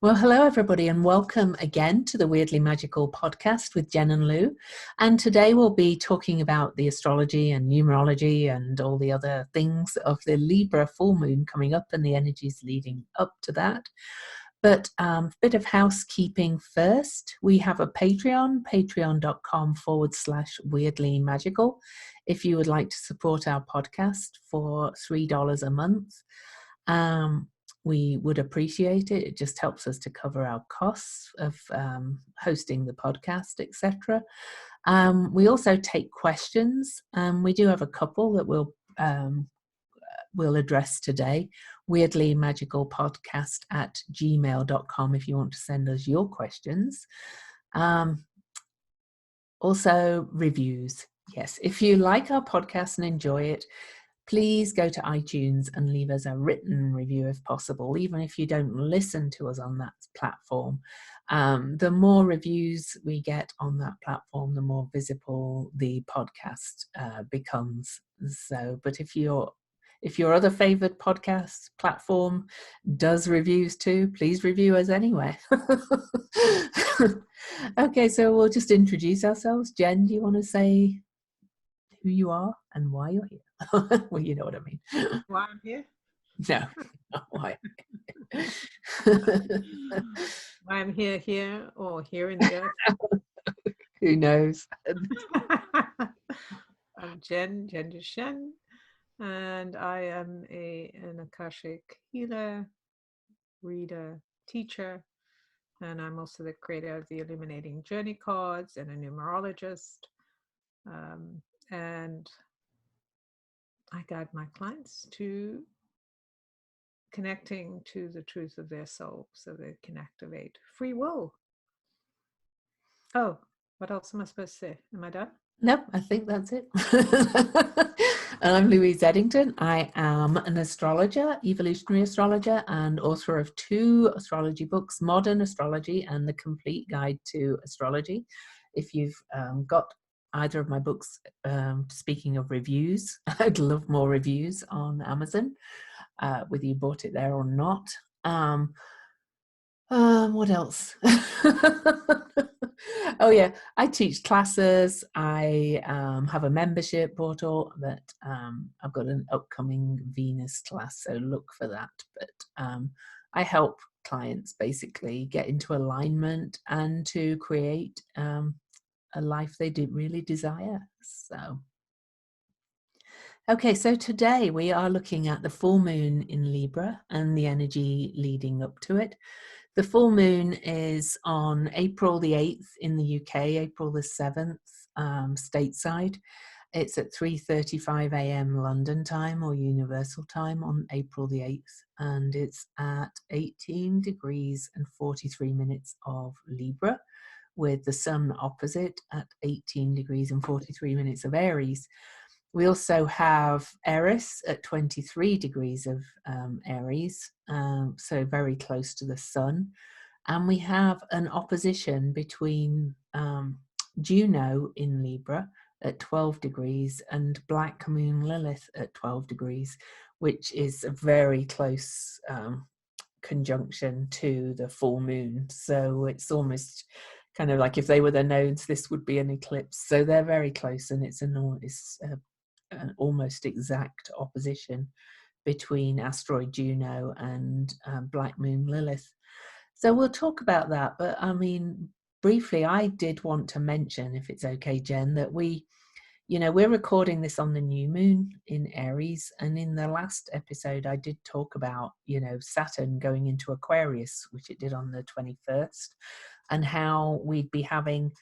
Well, hello, everybody, and welcome again to the Weirdly Magical podcast with Jen and Lou. And today we'll be talking about the astrology and numerology and all the other things of the Libra full moon coming up and the energies leading up to that. But a bit of housekeeping first. We have a Patreon, patreon.com/weirdly magical. If you would like to support our podcast for $3 a month. We would appreciate it. It just helps us to cover our costs of hosting the podcast, etc. We also take questions. We do have a couple that we'll address today. WeirdlyMagicalPodcast@gmail.com if you want to send us your questions. Also, reviews. Yes, if you like our podcast and enjoy it, please go to iTunes and leave us a written review if possible, even if you don't listen to us on that platform. The more reviews we get on that platform, the more visible the podcast becomes. So, but if your other favorite podcast platform does reviews too, please review us anyway. Okay, so we'll just introduce ourselves. Jen, do you want to say who you are and why you're here? Well, you know what I mean. Why I'm here? No, not why. Why I'm here, or here in the earth. Who knows? I'm Jen Dushen, and I am an Akashic healer, reader, teacher, and I'm also the creator of the Illuminating Journey cards and a numerologist. And I guide my clients to connecting to the truth of their soul so they can activate free will. Oh, what else am I supposed to say? Am I done? No, I think that's it. I'm Louise Eddington. I am an astrologer, evolutionary astrologer, and author of 2 astrology books, Modern Astrology and The Complete Guide to Astrology. If you've got either of my books, speaking of reviews, I'd love more reviews on Amazon, whether you bought it there or not. What else? Oh yeah, I teach classes. I have a membership portal that I've got an upcoming Venus class, so look for that. But I help clients basically get into alignment and to create a life they really desire. So okay, so today we are looking at the full moon in Libra and the energy leading up to it. The full moon is on April the 8th in the UK, April the 7th stateside. It's at 3:35 a.m. London time or Universal time on April the 8th, and it's at 18 degrees and 43 minutes of Libra, with the sun opposite at 18 degrees and 43 minutes of Aries. We also have Eris at 23 degrees of Aries, so very close to the sun. And we have an opposition between Juno in Libra at 12 degrees and Black Moon Lilith at 12 degrees, which is a very close conjunction to the full moon. So it's almost kind of like if they were the nodes, this would be an eclipse. So they're very close, and it's an almost exact opposition between asteroid Juno and Black Moon Lilith. So we'll talk about that. But I mean, briefly, I did want to mention, if it's okay, Jen, that we're recording this on the new moon in Aries. And in the last episode, I did talk about, Saturn going into Aquarius, which it did on the 21st, and how we'd be having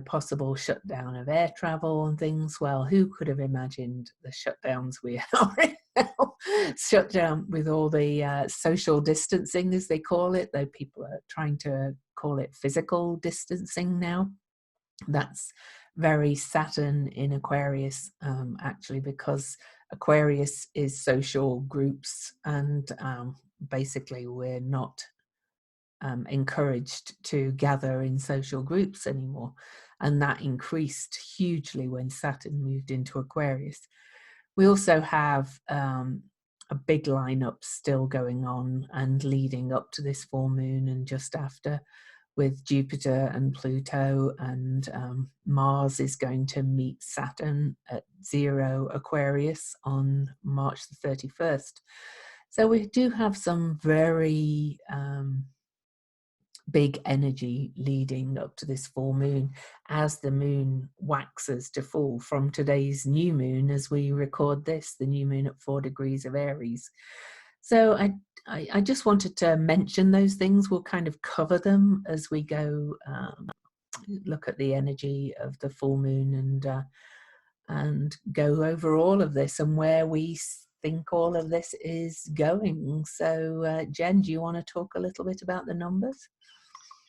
possible shutdown of air travel and things. Well, who could have imagined the shutdowns we are in now? Shut down with all the social distancing, as they call it, though people are trying to call it physical distancing now. That's very Saturn in Aquarius, actually, because Aquarius is social groups, and basically we're not encouraged to gather in social groups anymore, and that increased hugely when Saturn moved into Aquarius. We also have a big lineup still going on and leading up to this full moon and just after, with Jupiter and Pluto, and Mars is going to meet Saturn at 0 Aquarius on March the 31st. So we do have some very big energy leading up to this full moon as the moon waxes to full from today's new moon as we record this, the new moon at 4 degrees of Aries. So I just wanted to mention those things. We'll kind of cover them as we go look at the energy of the full moon and go over all of this and where we think all of this is going. So Jen, do you want to talk a little bit about the numbers?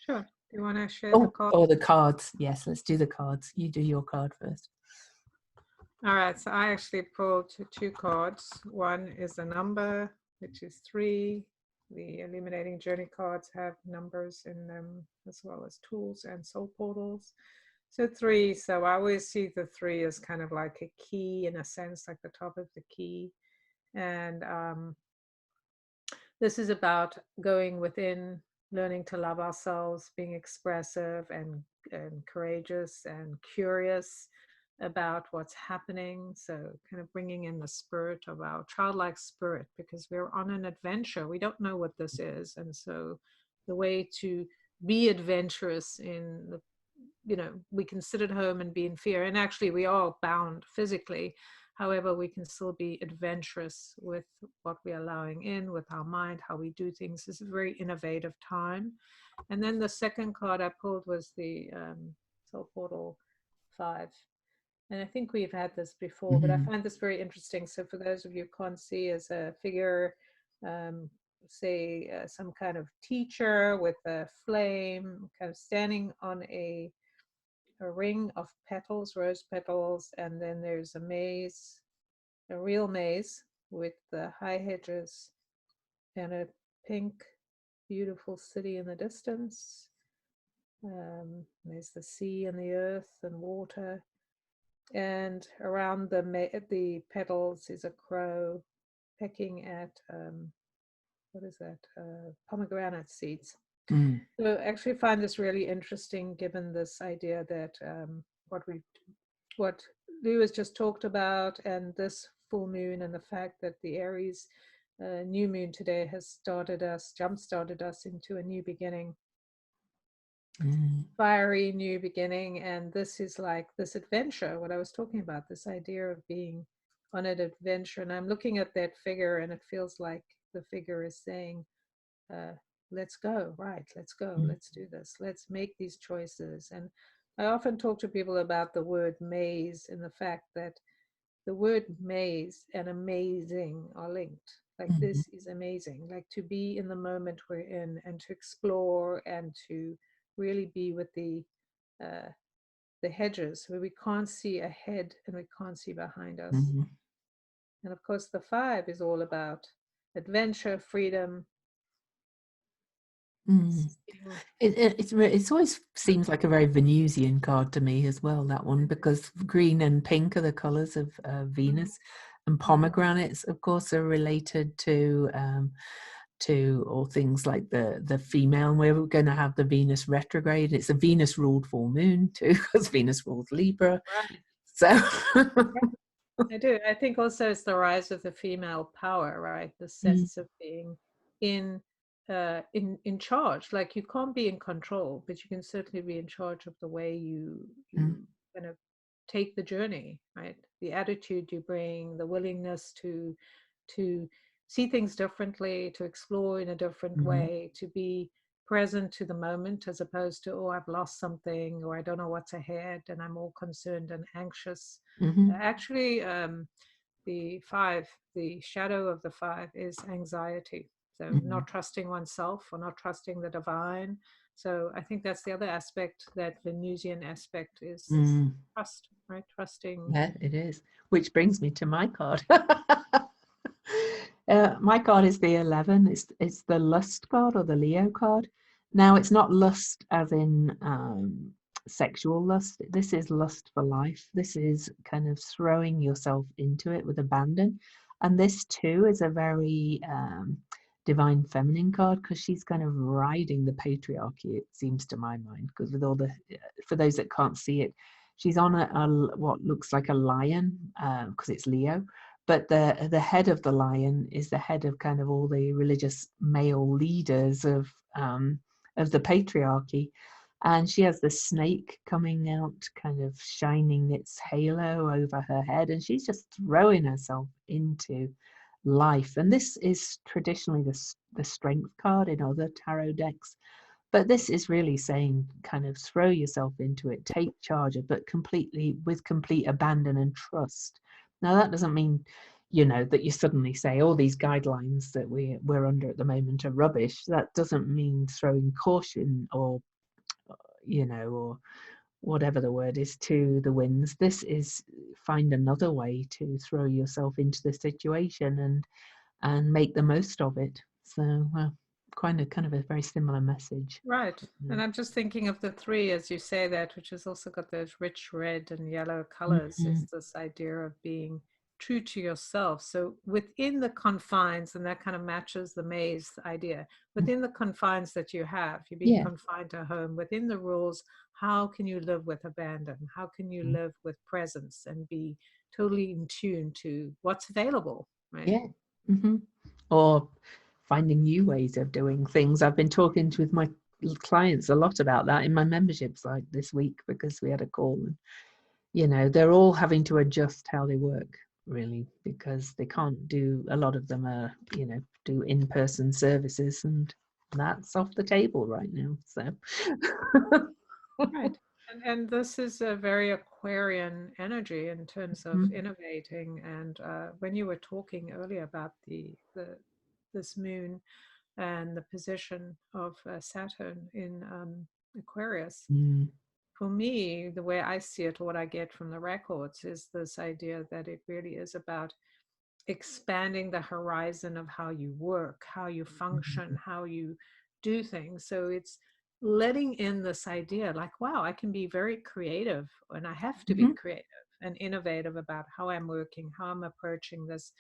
Sure. Do you want to share the cards? Oh, the cards. Yes, let's do the cards. You do your card first. All right. So I actually pulled two cards. One is a number, which is 3. The Illuminating Journey cards have numbers in them, as well as tools and soul portals. So 3. So I always see the 3 as kind of like a key, in a sense, like the top of the key. And this is about going within, learning to love ourselves, being expressive and courageous and curious about what's happening. So kind of bringing in the spirit of our childlike spirit, because we're on an adventure. We don't know what this is. And so the way to be adventurous in the, we can sit at home and be in fear. And actually we are bound physically. However, we can still be adventurous with what we're allowing in, with our mind, how we do things. It's a very innovative time. And then the second card I pulled was the Soul Portal 5. And I think we've had this before, but I find this very interesting. So for those of you who can't see, as a figure, say some kind of teacher with a flame, kind of standing on a ring of petals, rose petals, and then there's a maze, a real maze with the high hedges and a pink, beautiful city in the distance. There's the sea and the earth and water, and around the petals is a crow pecking at what is that? Pomegranate seeds. So I actually find this really interesting, given this idea that what Lou has just talked about, and this full moon, and the fact that the Aries new moon today has jump-started us into a new beginning, fiery new beginning. And this is like this adventure, what I was talking about, this idea of being on an adventure. And I'm looking at that figure, and it feels like the figure is saying, let's go, right? Let's go. Let's do this. Let's make these choices. And I often talk to people about the word maze, and the fact that the word maze and amazing are linked. Like this is amazing, like to be in the moment we're in, and to explore, and to really be with the hedges where we can't see ahead and we can't see behind us. And of course the 5 is all about adventure, freedom. It always seems like a very Venusian card to me as well, that one, because green and pink are the colors of Venus, and pomegranates, of course, are related to all things like the female. And we're going to have the Venus retrograde. It's a Venus ruled full moon too, because Venus rules Libra. Right. So I do. I think also it's the rise of the female power, right? The sense of being in charge. Like you can't be in control, but you can certainly be in charge of the way you kind of take the journey, right? The attitude you bring, the willingness to see things differently, to explore in a different way, to be present to the moment, as opposed to, oh, I've lost something, or I don't know what's ahead, and I'm all concerned and anxious. Actually, the 5, the shadow of the 5 is anxiety. So not trusting oneself, or not trusting the divine. So I think that's the other aspect, that Venusian aspect is trust, right? Trusting. Yeah, it is. Which brings me to my card. My card is the 11. It's the lust card, or the Leo card. Now, it's not lust as in sexual lust. This is lust for life. This is kind of throwing yourself into it with abandon. And this too is a very divine feminine card, because she's kind of riding the patriarchy, it seems to my mind, because with all the, for those that can't see it, she's on what looks like a lion, because it's Leo, but the head of the lion is the head of kind of all the religious male leaders of the patriarchy. And she has the snake coming out, kind of shining its halo over her head, and she's just throwing herself into life. And this is traditionally the strength card in other tarot decks, but this is really saying kind of throw yourself into it, take charge of, but completely, with complete abandon and trust. Now that doesn't mean, that you suddenly say all these guidelines that we're under at the moment are rubbish. That doesn't mean throwing caution or or whatever the word is, to the winds. This is find another way to throw yourself into the situation and make the most of it. So kind of a very similar message. Right. And I'm just thinking of the three, as you say that, which has also got those rich red and yellow colors, Mm-hmm. is this idea of being true to yourself. So within the confines, and that kind of matches the maze idea, within the confines that you have, you're being Yeah. confined to home, within the rules, how can you live with abandon? How can you live with presence and be totally in tune to what's available, right? Yeah. Mm-hmm. Or finding new ways of doing things. I've been talking with my clients a lot about that in my memberships, like this week, because we had a call, and they're all having to adjust how they work, really, because they can't do, a lot of them are, do in-person services, and that's off the table right now. So Right. And this is a very Aquarian energy in terms of Mhm. innovating. And when you were talking earlier about the this moon and the position of Saturn in Aquarius, Mm. for me, the way I see it, or what I get from the records, is this idea that it really is about expanding the horizon of how you work, how you function, how you do things. So it's letting in this idea like, wow, I can be very creative, and I have to be Mhm. creative and innovative about how I'm working, how I'm approaching this,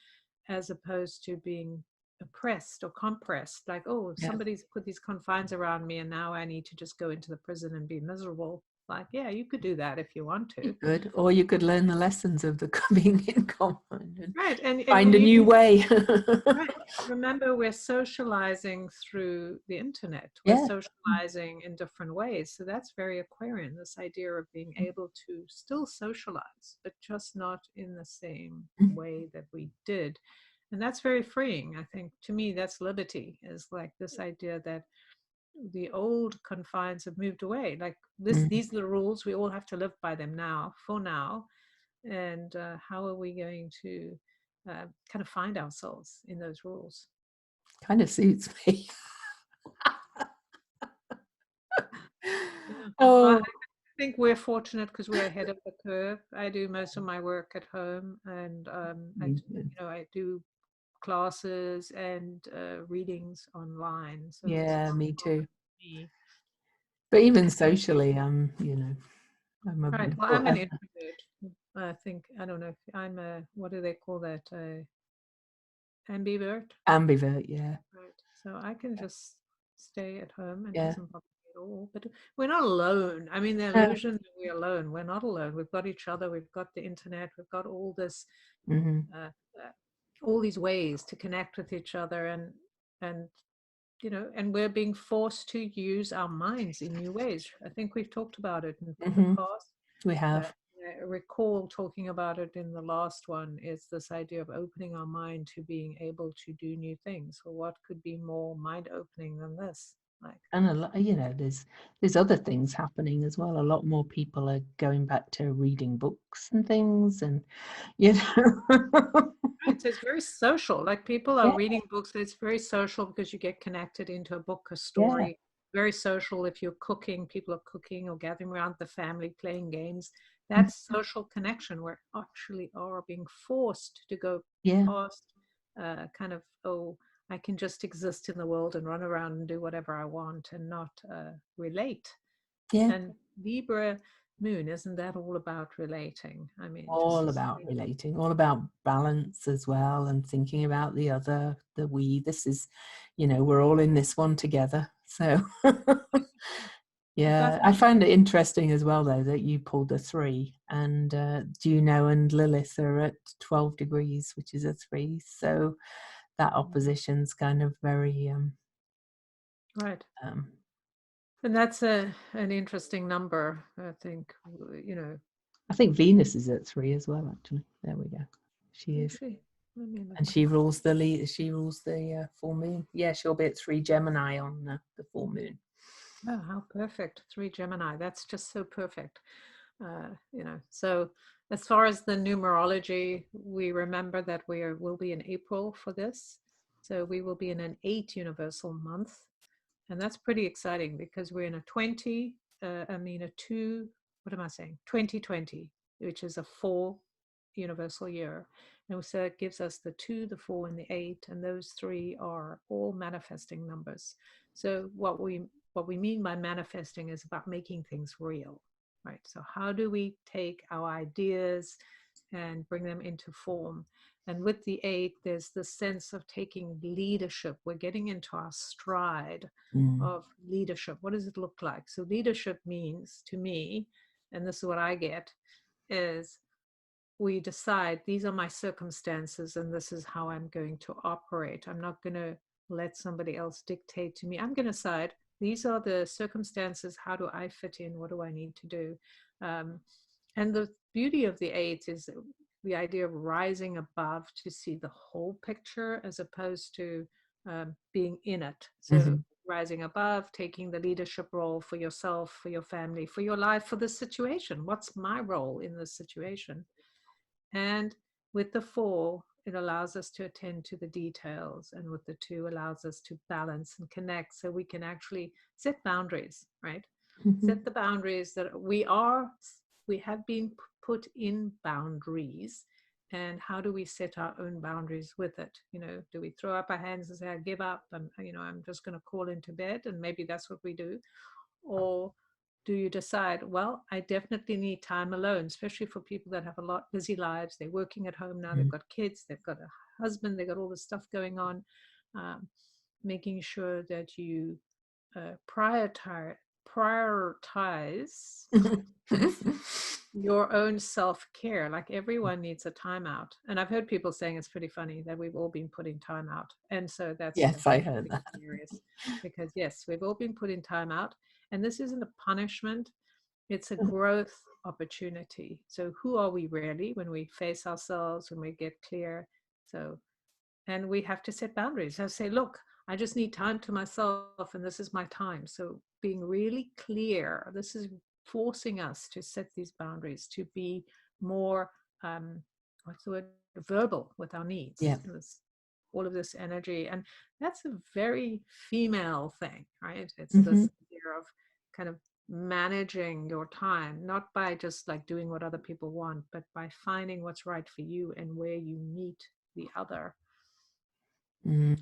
as opposed to being oppressed or compressed. Like, oh, Yeah. somebody's put these confines around me, and now I need to just go into the prison and be miserable. Like, yeah, you could do that if you want You to. could, or you could learn the lessons of the being in common and Right. And find a you new way. right. Remember, we're socializing through the internet. We're Yeah. socializing in different ways. So that's very Aquarian, this idea of being able to still socialize, but just not in the same way that we did. And that's very freeing. I think to me, that's liberty, is like this idea that the old confines have moved away. Like Mm. these are the rules. We all have to live by them now, for now. And how are we going to kind of find ourselves in those rules? Kind of suits me. Yeah. Well, I Oh. think we're fortunate because we're ahead of the curve. I do most of my work at home, and I do classes and readings online. So it's Yeah, not me a problem too. for me. But even And socially, I'm a right, well, I'm an introvert. I think I don't know if I'm a, what do they call that? Ambivert. ambivert. Yeah. Right. So I can just stay at home and it Yeah. doesn't bother me at all. But we're not alone. I mean, the illusion that we're alone. We're not alone. We've got each other. We've got the internet. We've got all this, Mm-hmm. uh, all these ways to connect with each other, and and we're being forced to use our minds in new ways. I think we've talked about it in the Mm-hmm. past. We Uh, have. I recall talking about it in the last one, is this idea of opening our mind to being able to do new things. Well, what could be more mind opening than this? Like, And a lot, there's other things happening as well. A lot more people are going back to reading books and things, and you know, right, so it's very social. Like people are yeah, reading books. It's very social because you get connected into a book, a yeah, story. Very social if you're cooking. People are cooking or gathering around the family, playing games. mm, That's social connection. We're actually are being forced to go yeah, past kind of, oh, I can just exist in the world and run around and do whatever I want and not relate. yeah. And Libra moon, isn't that all about relating? I mean, All just about relating, all about balance as well, and thinking about the other, the we. This is, we're all in this one together. So, I've got yeah, that. I found it interesting as well, though, that you pulled a 3, and Juno and Lilith are at 12 degrees, which is a 3. So that opposition's kind of very, Right. um, And that's an interesting number, I think, I think Venus is at 3 as well, actually. There we go. She is. Actually, let me look. And she rules the full moon. Yeah, she'll be at 3 Gemini on the full moon. Oh, how perfect. 3 Gemini. That's just so perfect. So as far as the numerology, we remember that will be in April for this. So we will be in an 8 universal month. And that's pretty exciting because we're in a 2020, which is a 4 universal year. And so it gives us the 2, the 4, and the 8, and those 3 are all manifesting numbers. So what we mean by manifesting is about making things real, right? So how do we take our ideas and bring them into form? And with the 8, there's the sense of taking leadership. We're getting into our stride of leadership. What does it look like? So leadership means, to me, and this is what I get, is we decide these are my circumstances and this is how I'm going to operate. I'm not going to let somebody else dictate to me. I'm going to decide these are the circumstances. How do I fit in? What do I need to do? And the beauty of the 8 is the idea of rising above to see the whole picture as opposed to being in it. So rising above, taking the leadership role for yourself, for your family, for your life, for the situation. What's my role in this situation? And with the 4, it allows us to attend to the details. And with the 2, allows us to balance and connect so we can actually set boundaries, right? Set the boundaries that we have been put in boundaries. And how do we set our own boundaries with it? Do we throw up our hands and say, I give up, and I'm just going to crawl into bed? And maybe that's what we do. Or do you decide, well, I definitely need time alone, especially for people that have a lot busy lives. They're working at home now, they've got kids, they've got a husband, they've got all this stuff going on. Making sure that you prioritize your own self-care. Like everyone needs a timeout. And I've heard people saying it's pretty funny that we've all been put in timeout. And so that's Yes, I heard that. hilarious because yes, we've all been put in timeout. And this isn't a punishment, it's a growth opportunity. So who are we really when we face ourselves, when we get clear? So, and we have to set boundaries. I say, look, I just need time to myself and this is my time. So being really clear, this is forcing us to set these boundaries, to be more, what's the word, verbal with our needs. Yeah. All of this energy. And that's a very female thing, right? It's this idea of kind of managing your time, not by just like doing what other people want, but by finding what's right for you and where you meet the other. And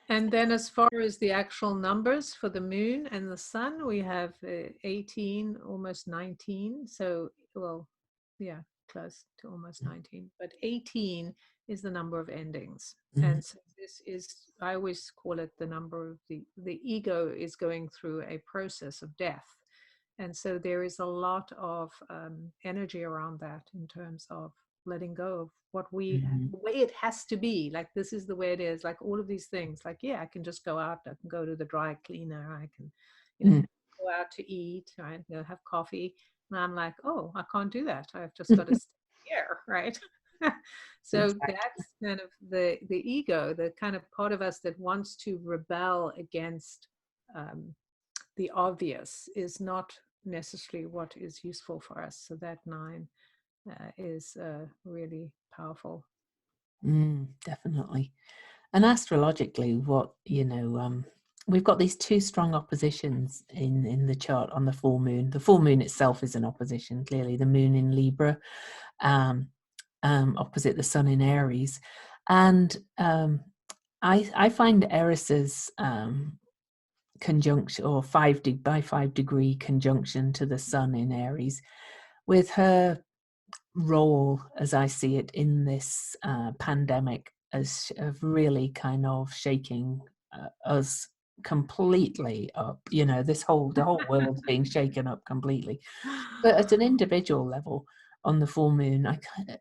then as far as the actual numbers for the moon and the sun, we have 18, almost 19. So, well, yeah, close to almost 19. But 18 is the number of endings. And so this is, I always call it the number of the ego is going through a process of death. And so there is a lot of energy around that in terms of letting go of what the way it has to be. Like, this is the way it is. Like all of these things, like, yeah, I can just go out, I can go to the dry cleaner, I can, go out to eat, right? Have coffee. And I'm like, oh, I can't do that. I've just got to stay here, right? So that's kind of the ego, the kind of part of us that wants to rebel against the obvious is not necessarily what is useful for us. So that 9 is really powerful. Definitely. And astrologically, we've got these 2 strong oppositions in the chart on the full moon. The full moon itself is an opposition, clearly. The moon in Libra, opposite the sun in Aries. And I find Eris's conjunction, or by 5 degree conjunction to the sun in Aries, with her role, as I see it, in this pandemic, as of really kind of shaking us completely up. You know, the whole world's being shaken up completely. But at an individual level, on the full moon,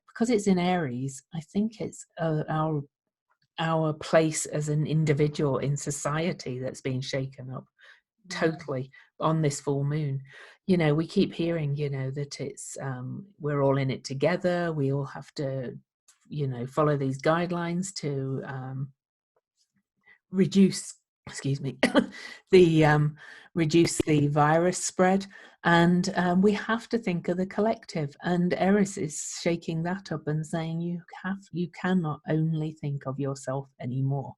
because it's in Aries, I think it's our place as an individual in society that's being shaken up totally on this full moon. You know, we keep hearing, you know, that it's we're all in it together. We all have to, you know, follow these guidelines to reduce, excuse me, the reduce the virus spread. And we have to think of the collective. And Eris is shaking that up and saying you cannot only think of yourself anymore.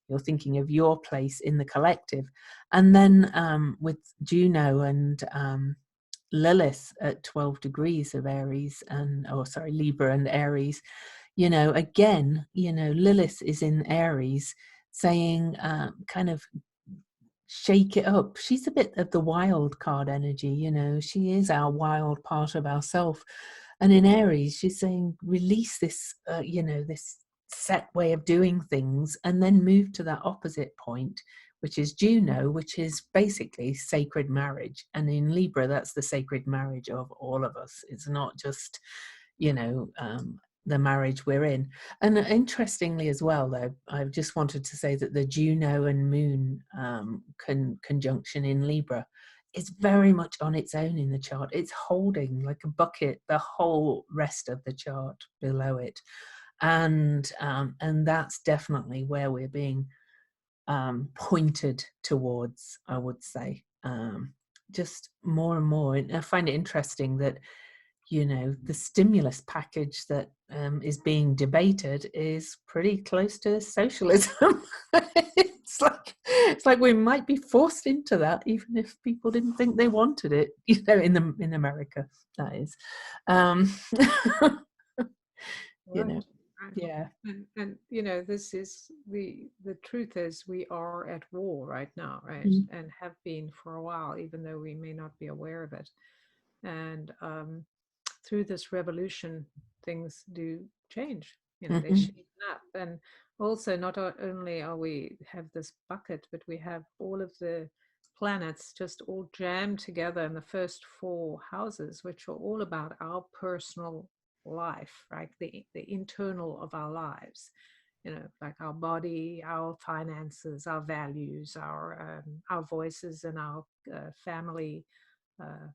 You're thinking of your place in the collective. And then with Juno and Lilith at 12 degrees of Aries Libra and Aries, you know, again, you know, Lilith is in Aries saying kind of shake it up. She's a bit of the wild card energy, you know, she is our wild part of ourself. And in Aries, she's saying release this, you know, this set way of doing things, and then move to that opposite point, which is Juno, which is basically sacred marriage. And in Libra, that's the sacred marriage of all of us. It's not just, you know, the marriage we're in. And interestingly as well, though, I just wanted to say that the Juno and Moon conjunction in Libra is very much on its own in the chart. It's holding like a bucket the whole rest of the chart below it. And that's definitely where we're being pointed towards, I would say, just more and more. And I find it interesting that, you know, the stimulus package that is being debated is pretty close to socialism. It's like we might be forced into that, even if people didn't think they wanted it. You know, in America, that is. You know, Right. yeah. And you know, this is the truth is we are at war right now, right? Mm. And have been for a while, even though we may not be aware of it. And through this revolution, things do change. You know, they Mm-hmm. shape up. And also, not only are we have this bucket, but we have all of the planets just all jammed together in the first four houses, which are all about our personal life, right? The internal of our lives. You know, like our body, our finances, our values, our voices, and our family, uh,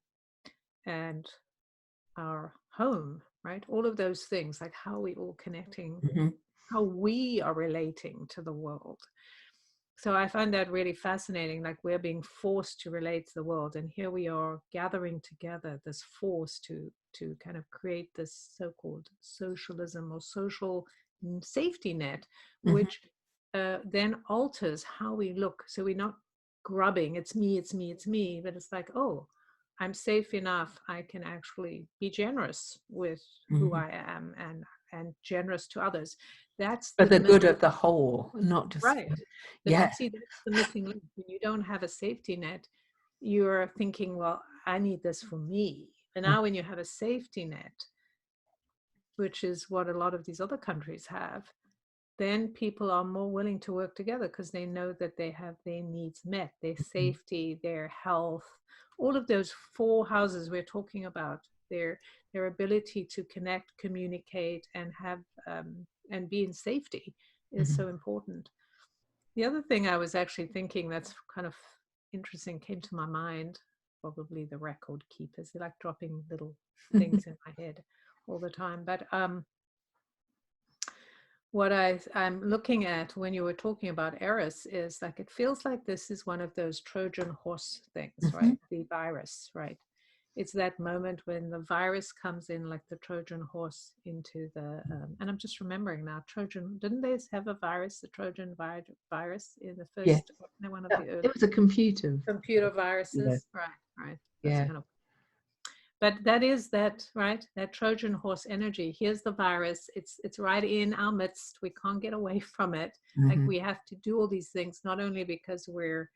and our home, right? All of those things, like how we all connecting, Mm-hmm. how we are relating to the world. So I find that really fascinating. Like we're being forced to relate to the world, and here we are gathering together this force to kind of create this so-called socialism or social safety net, Mm-hmm. which then alters how we look. So we're not grubbing, it's me, it's me, it's me, but it's like, oh, I'm safe enough. I can actually be generous with who Mm-hmm. I am and generous to others. That's For the the good missing, of the whole, not just right. But yeah. see, that's the missing link. When you don't have a safety net, you're thinking, well, I need this for me. But now when you have a safety net, which is what a lot of these other countries have, then people are more willing to work together because they know that they have their needs met, their Mhm. safety, their health, all of those four houses we're talking about, their ability to connect, communicate, and have and be in safety is Mhm. so important. The other thing I was actually thinking that's kind of interesting came to my mind, probably the record keepers. They like dropping little things in my head all the time. But what I'm looking at when you were talking about Eris is like it feels like this is one of those Trojan horse things, Mhm. right? The virus, right? It's that moment when the virus comes in like the Trojan horse into the and I'm just remembering now, Trojan, didn't they have a virus, the Trojan virus in the Yeah, first, one of the early it was a computer. computer Yeah, viruses? Right, that's yeah. kind of, but that is that, right, that Trojan horse energy. Here's the virus, it's right in our midst, we can't get away from it. Like Mhm. we have to do all these things, not only because we're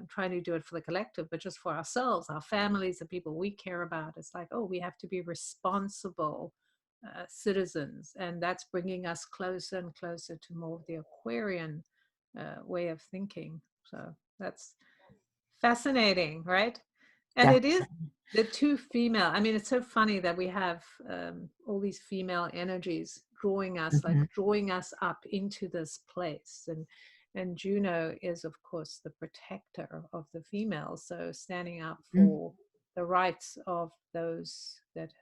trying to do it for the collective, but just for ourselves, our families, the people we care about. It's like, oh, we have to be responsible citizens, and that's bringing us closer and closer to more of the Aquarian way of thinking. So that's fascinating, right? And it is Definitely. the two female. I mean, it's so funny that we have all these female energies drawing us, like Mhm. drawing us up into this place. And Juno is, of course, the protector of the females, so standing up Mm. for the rights of those that,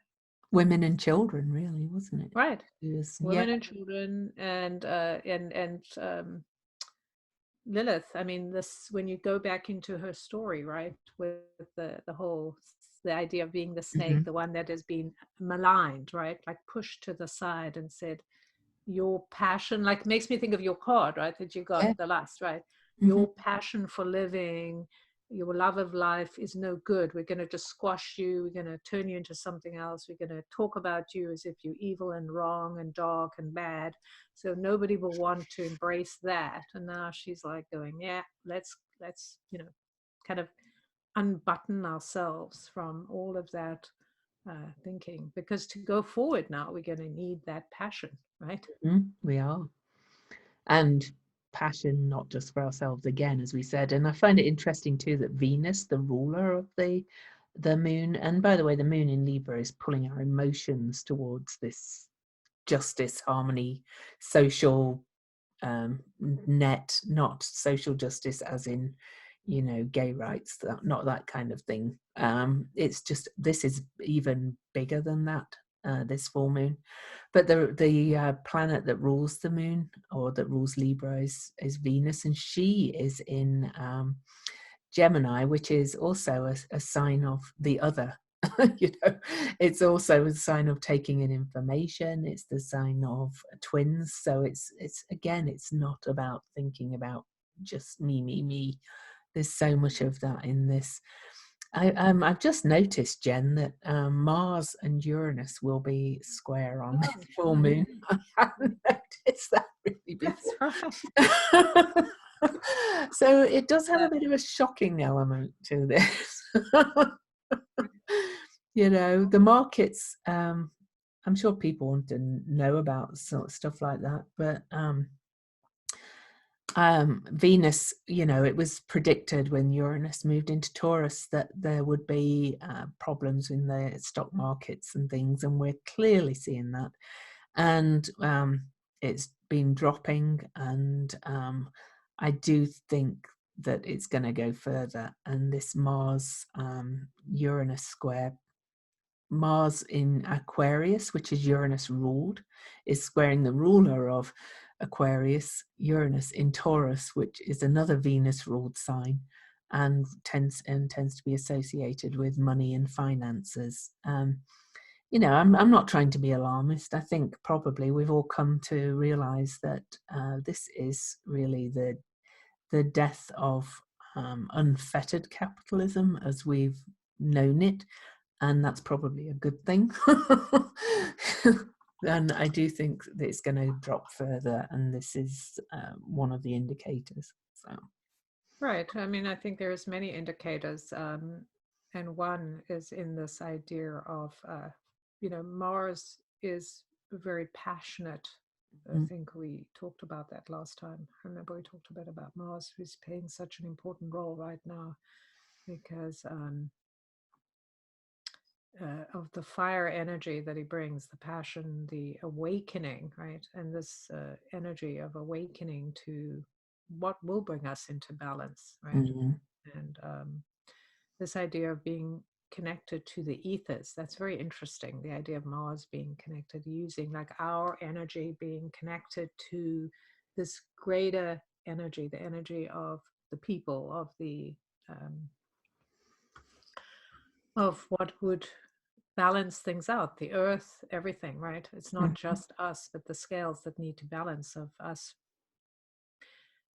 Women and children, really, wasn't it? right, It was, yeah. women and children, and Lilith. I mean, this, when you go back into her story, right, with the whole, the idea of being the snake, Mhm. the one that has been maligned, right, like pushed to the side and said, your passion, like, makes me think of your card, right, that you got Yeah. the last, right, Mhm. your passion for living, your love of life is no good. We're going to just squash you. We're going to turn you into something else. We're going to talk about you as if you're evil and wrong and dark and bad, so nobody will want to embrace that. And now she's like going, yeah, let's kind of unbutton ourselves from all of that thinking, because to go forward now we're going to need that passion, right? We are. And passion, not just for ourselves, again, as we said. And I find it interesting too that Venus, the ruler of the moon, and by the way, the moon in Libra is pulling our emotions towards this justice, harmony, social net, not social justice as in, gay rights, not that kind of thing. It's just, this is even bigger than that, this full moon. But the planet that rules the moon, or that rules Libra, is Venus, and she is in Gemini, which is also a sign of the other. It's also a sign of taking in information. It's the sign of twins. So it's again, it's not about thinking about just me. There's so much of that in this. I've just noticed, Jen, that Mars and Uranus will be square on this Oh, full moon. I hadn't noticed that really that's before. right. So it does have Uh, a bit of a shocking element to this. The markets, I'm sure people want to know about sort of stuff like that, but Venus, it was predicted when Uranus moved into Taurus that there would be problems in the stock markets and things, and we're clearly seeing that. And it's been dropping, and I do think that it's going to go further. And this Mars Uranus square, Mars in Aquarius, which is Uranus ruled, is squaring the ruler of Aquarius, Uranus in Taurus, which is another Venus ruled sign, and tends to be associated with money and finances. I'm not trying to be alarmist. I think probably we've all come to realize that this is really the death of unfettered capitalism as we've known it, and that's probably a good thing. And I do think that it's going to drop further, and this is one of the indicators. So, right. I mean, I think there's many indicators, and one is in this idea of, Mars is very passionate. I think we talked about that last time. I remember we talked a bit about Mars, who's playing such an important role right now because of the fire energy that he brings, the passion, the awakening, right? And this energy of awakening to what will bring us into balance, right? mhm. And this idea of being connected to the ethers, that's very interesting. The idea of Mars being connected, using like our energy being connected to this greater energy, the energy of the people, of what would balance things out, the earth, everything, right? It's not Mhm. just us, but the scales that need to balance, of us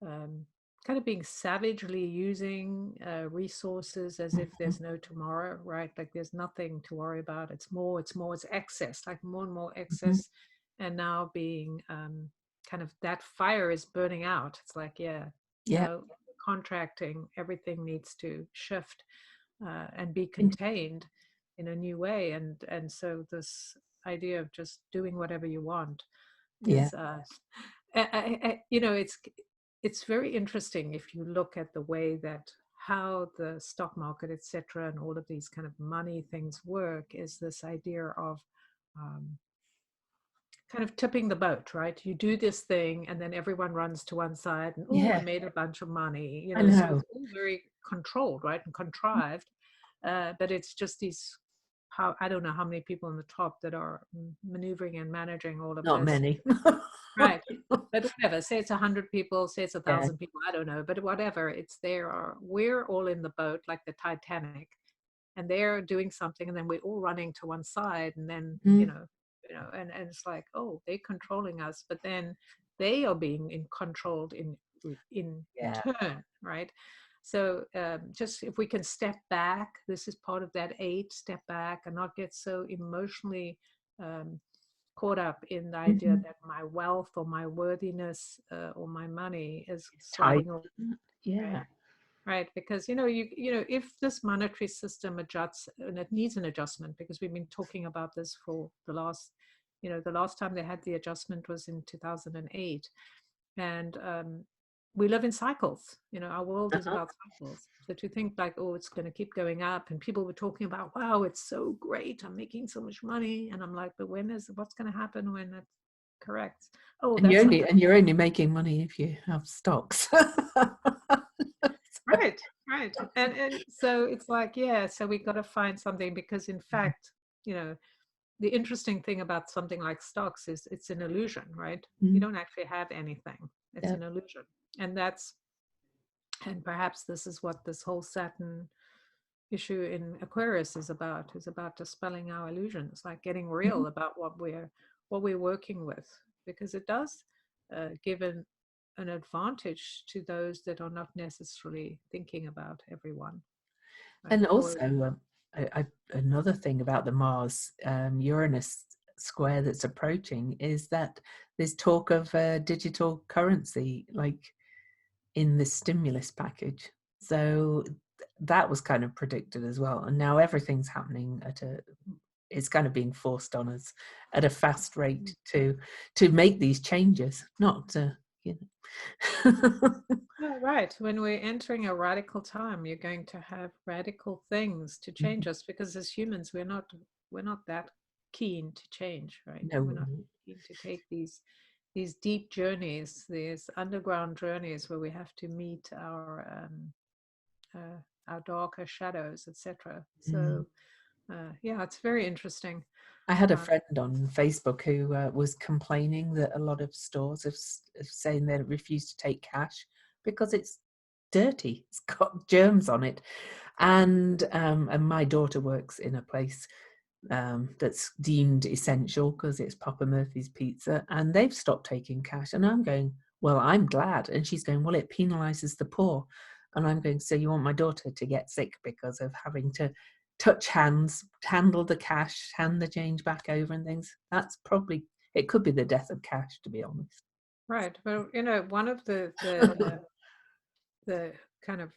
um, kind of being savagely using resources as if Mhm. there's no tomorrow, right? Like there's nothing to worry about. It's excess, like more and more Mhm. excess. And now being kind of, that fire is burning out. It's like, yeah, Yeah. no. contracting, everything needs to shift and be contained in a new way. And so this idea of just doing whatever you want Yeah. is, it's very interesting if you look at the way that how the stock market, etc., and all of these kind of money things work, is this idea of um, kind of tipping the boat, right? You do this thing and then everyone runs to one side and, oh, I Yeah. made a bunch of money, I so know. it's all very controlled, right? And contrived. But it's just these, how, I don't know how many people on the top that are maneuvering and managing all of Not this. many. Right. But whatever, say it's 100 people, say it's a Yeah. 1,000 people, I don't know, but whatever, it's there, or we're all in the boat like the Titanic, and they're doing something, and then we're all running to one side, and then Mm. and it's like, oh, they're controlling us, but then they are being controlled in Yeah. turn, right? So just if we can step back, this is part of that 8, step back and not get so emotionally um, caught up in the idea Mhm. that my wealth or my worthiness or my money is It's tight. sliding Yeah. away. Right, because if this monetary system adjusts, and it needs an adjustment, because we've been talking about this for the last time they had the adjustment was in 2008, and we live in cycles. Our world is Uh-huh. about cycles. So to think like, oh, it's going to keep going up, and people were talking about, wow, it's so great, I'm making so much money, and I'm like, but what's going to happen when it corrects? Oh, And that's not you're only making money if you have stocks. right, right. And so it's like, yeah, so we got to find something, because in fact, the interesting thing about something like stocks is it's an illusion, right? You Mm. don't actually have anything. It's Yeah. an illusion. And perhaps this is what this whole Saturn issue in Aquarius is about dispelling our illusions, like getting Mhm. real about what we're working with, because it does give an advantage to those that are not necessarily thinking about everyone, right? And Or also, another thing about the Mars Uranus square that's approaching is that there's talk of digital currency, like in the stimulus package. So that was kind of predicted as well. And now everything's happening it's kind of being forced on us at a fast rate to make these changes, not to, you know. no, right. When we're entering a radical time, you're going to have radical things to change us, because as humans, we're not that keen to change, right? No, We're not keen to take these deep journeys, these underground journeys where we have to meet our darker shadows, etc. mm. So yeah, it's very interesting. I had a Uh, friend on Facebook who was complaining that a lot of stores are saying they refuse to take cash because it's dirty. It's got germs on it. And my daughter works in a place that's deemed essential because it's Papa Murphy's Pizza, and they've stopped taking cash. And I'm going, well, I'm glad. And she's going, well, it penalizes the poor. And I'm going, so you want my daughter to get sick because of having to touch hands, handle the cash, hand the change back over and things? That's probably, it could be the death of cash, to be honest. right. Well, one of the kind of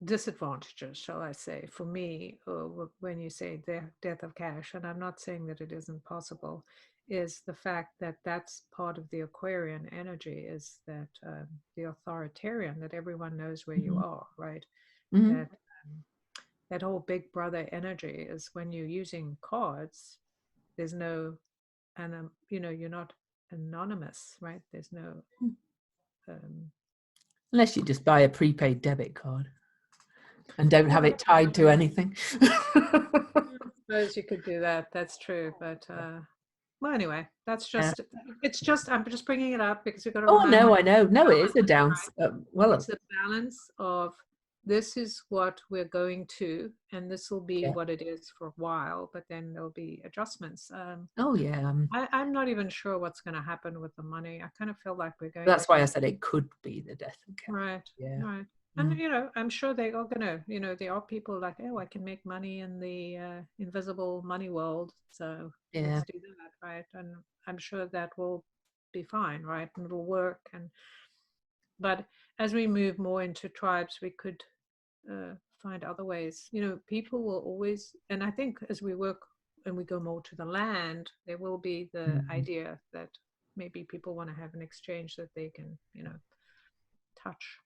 disadvantages, shall I say, for me, when you say death of cash, and I'm not saying that it isn't possible, is the fact that that's part of the Aquarian energy, is that the authoritarian, that everyone knows where you Mhm. are, right? Mhm. That that whole big brother energy is when you're using cards, there's no, and you're not anonymous, right? There's no um, Unless you just buy a prepaid debit card and don't yeah, have it tied to anything. I suppose you could do that. That's true. But well, anyway, Yeah. it's just, I'm just bringing it up because you've got to Oh, remind no, me, I know. No, it is a downs. it's Well, the balance of, this is what we're going to, and this will be yeah. what it is for a while, but then there'll be adjustments. Oh, yeah. I'm not even sure what's going to happen with the money. I kind of feel like we're going That's why I to, said it could be the death of cash. right, Yeah. right. And Mm. I'm sure they are gonna, there are people like, oh, I can make money in the invisible money world, so Yeah. let's do that, right? And I'm sure that will be fine, right? And it'll work. And But as we move more into tribes, we could find other ways. People will always, and I think as we work and we go more to the land, there will be the Mhm. idea that maybe people want to have an exchange that they can, touch.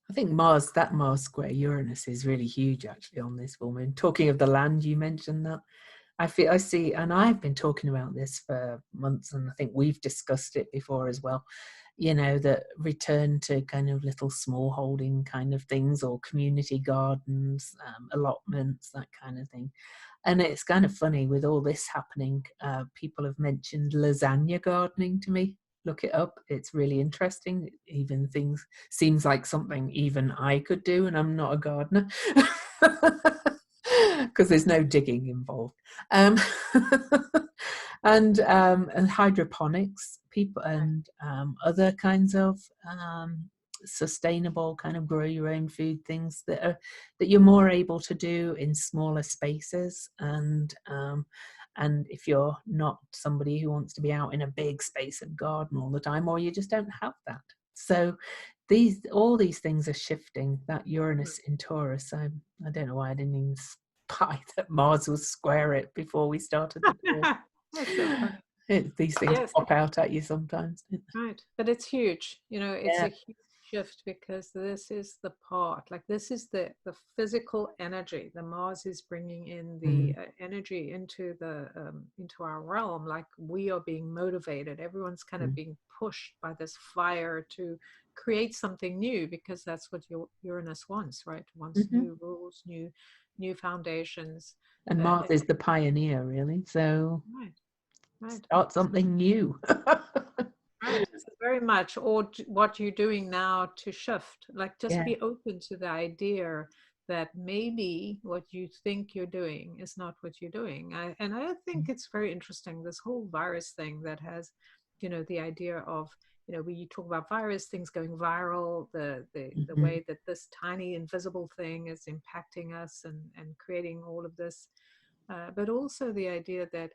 I think that Mars square Uranus is really huge actually on this full moon. Talking of the land, you mentioned that. I see, and I've been talking about this for months, and I think we've discussed it before as well. That return to kind of little small holding kind of things, or community gardens, allotments, that kind of thing. And it's kind of funny with all this happening. People have mentioned lasagna gardening to me. Look it up. It's really interesting. Even things seems like something even I could do, and I'm not a gardener. Because there's no digging involved. Um, and hydroponics, people, and other kinds of sustainable kind of grow your own food things that you're more able to do in smaller spaces. And if you're not somebody who wants to be out in a big space and garden all the time, or you just don't have that. So all these things are shifting. That Uranus in Taurus, I don't know why I didn't even spy that Mars will square it before we started the call. That's so funny. These things Yes, pop out at you sometimes. right. But it's huge. It's Yeah. a huge shift because this is the part, like this is the physical energy. The Mars is bringing in the Mm, energy into our realm. Like we are being motivated. Everyone's kind of mm, being pushed by this fire to create something new because that's what Uranus wants, right? Wants mhm. new rules, new foundations. And Mars is the pioneer, really. So Right, right. start something new. Right, so very much, or what you're doing now to shift, like just Yeah. be open to the idea that maybe what you think you're doing is not what you're doing. And I think it's very interesting, this whole virus thing that has, the idea of, when you talk about virus, things going viral, the Mhm, way that this tiny invisible thing is impacting us and creating all of this. But also the idea that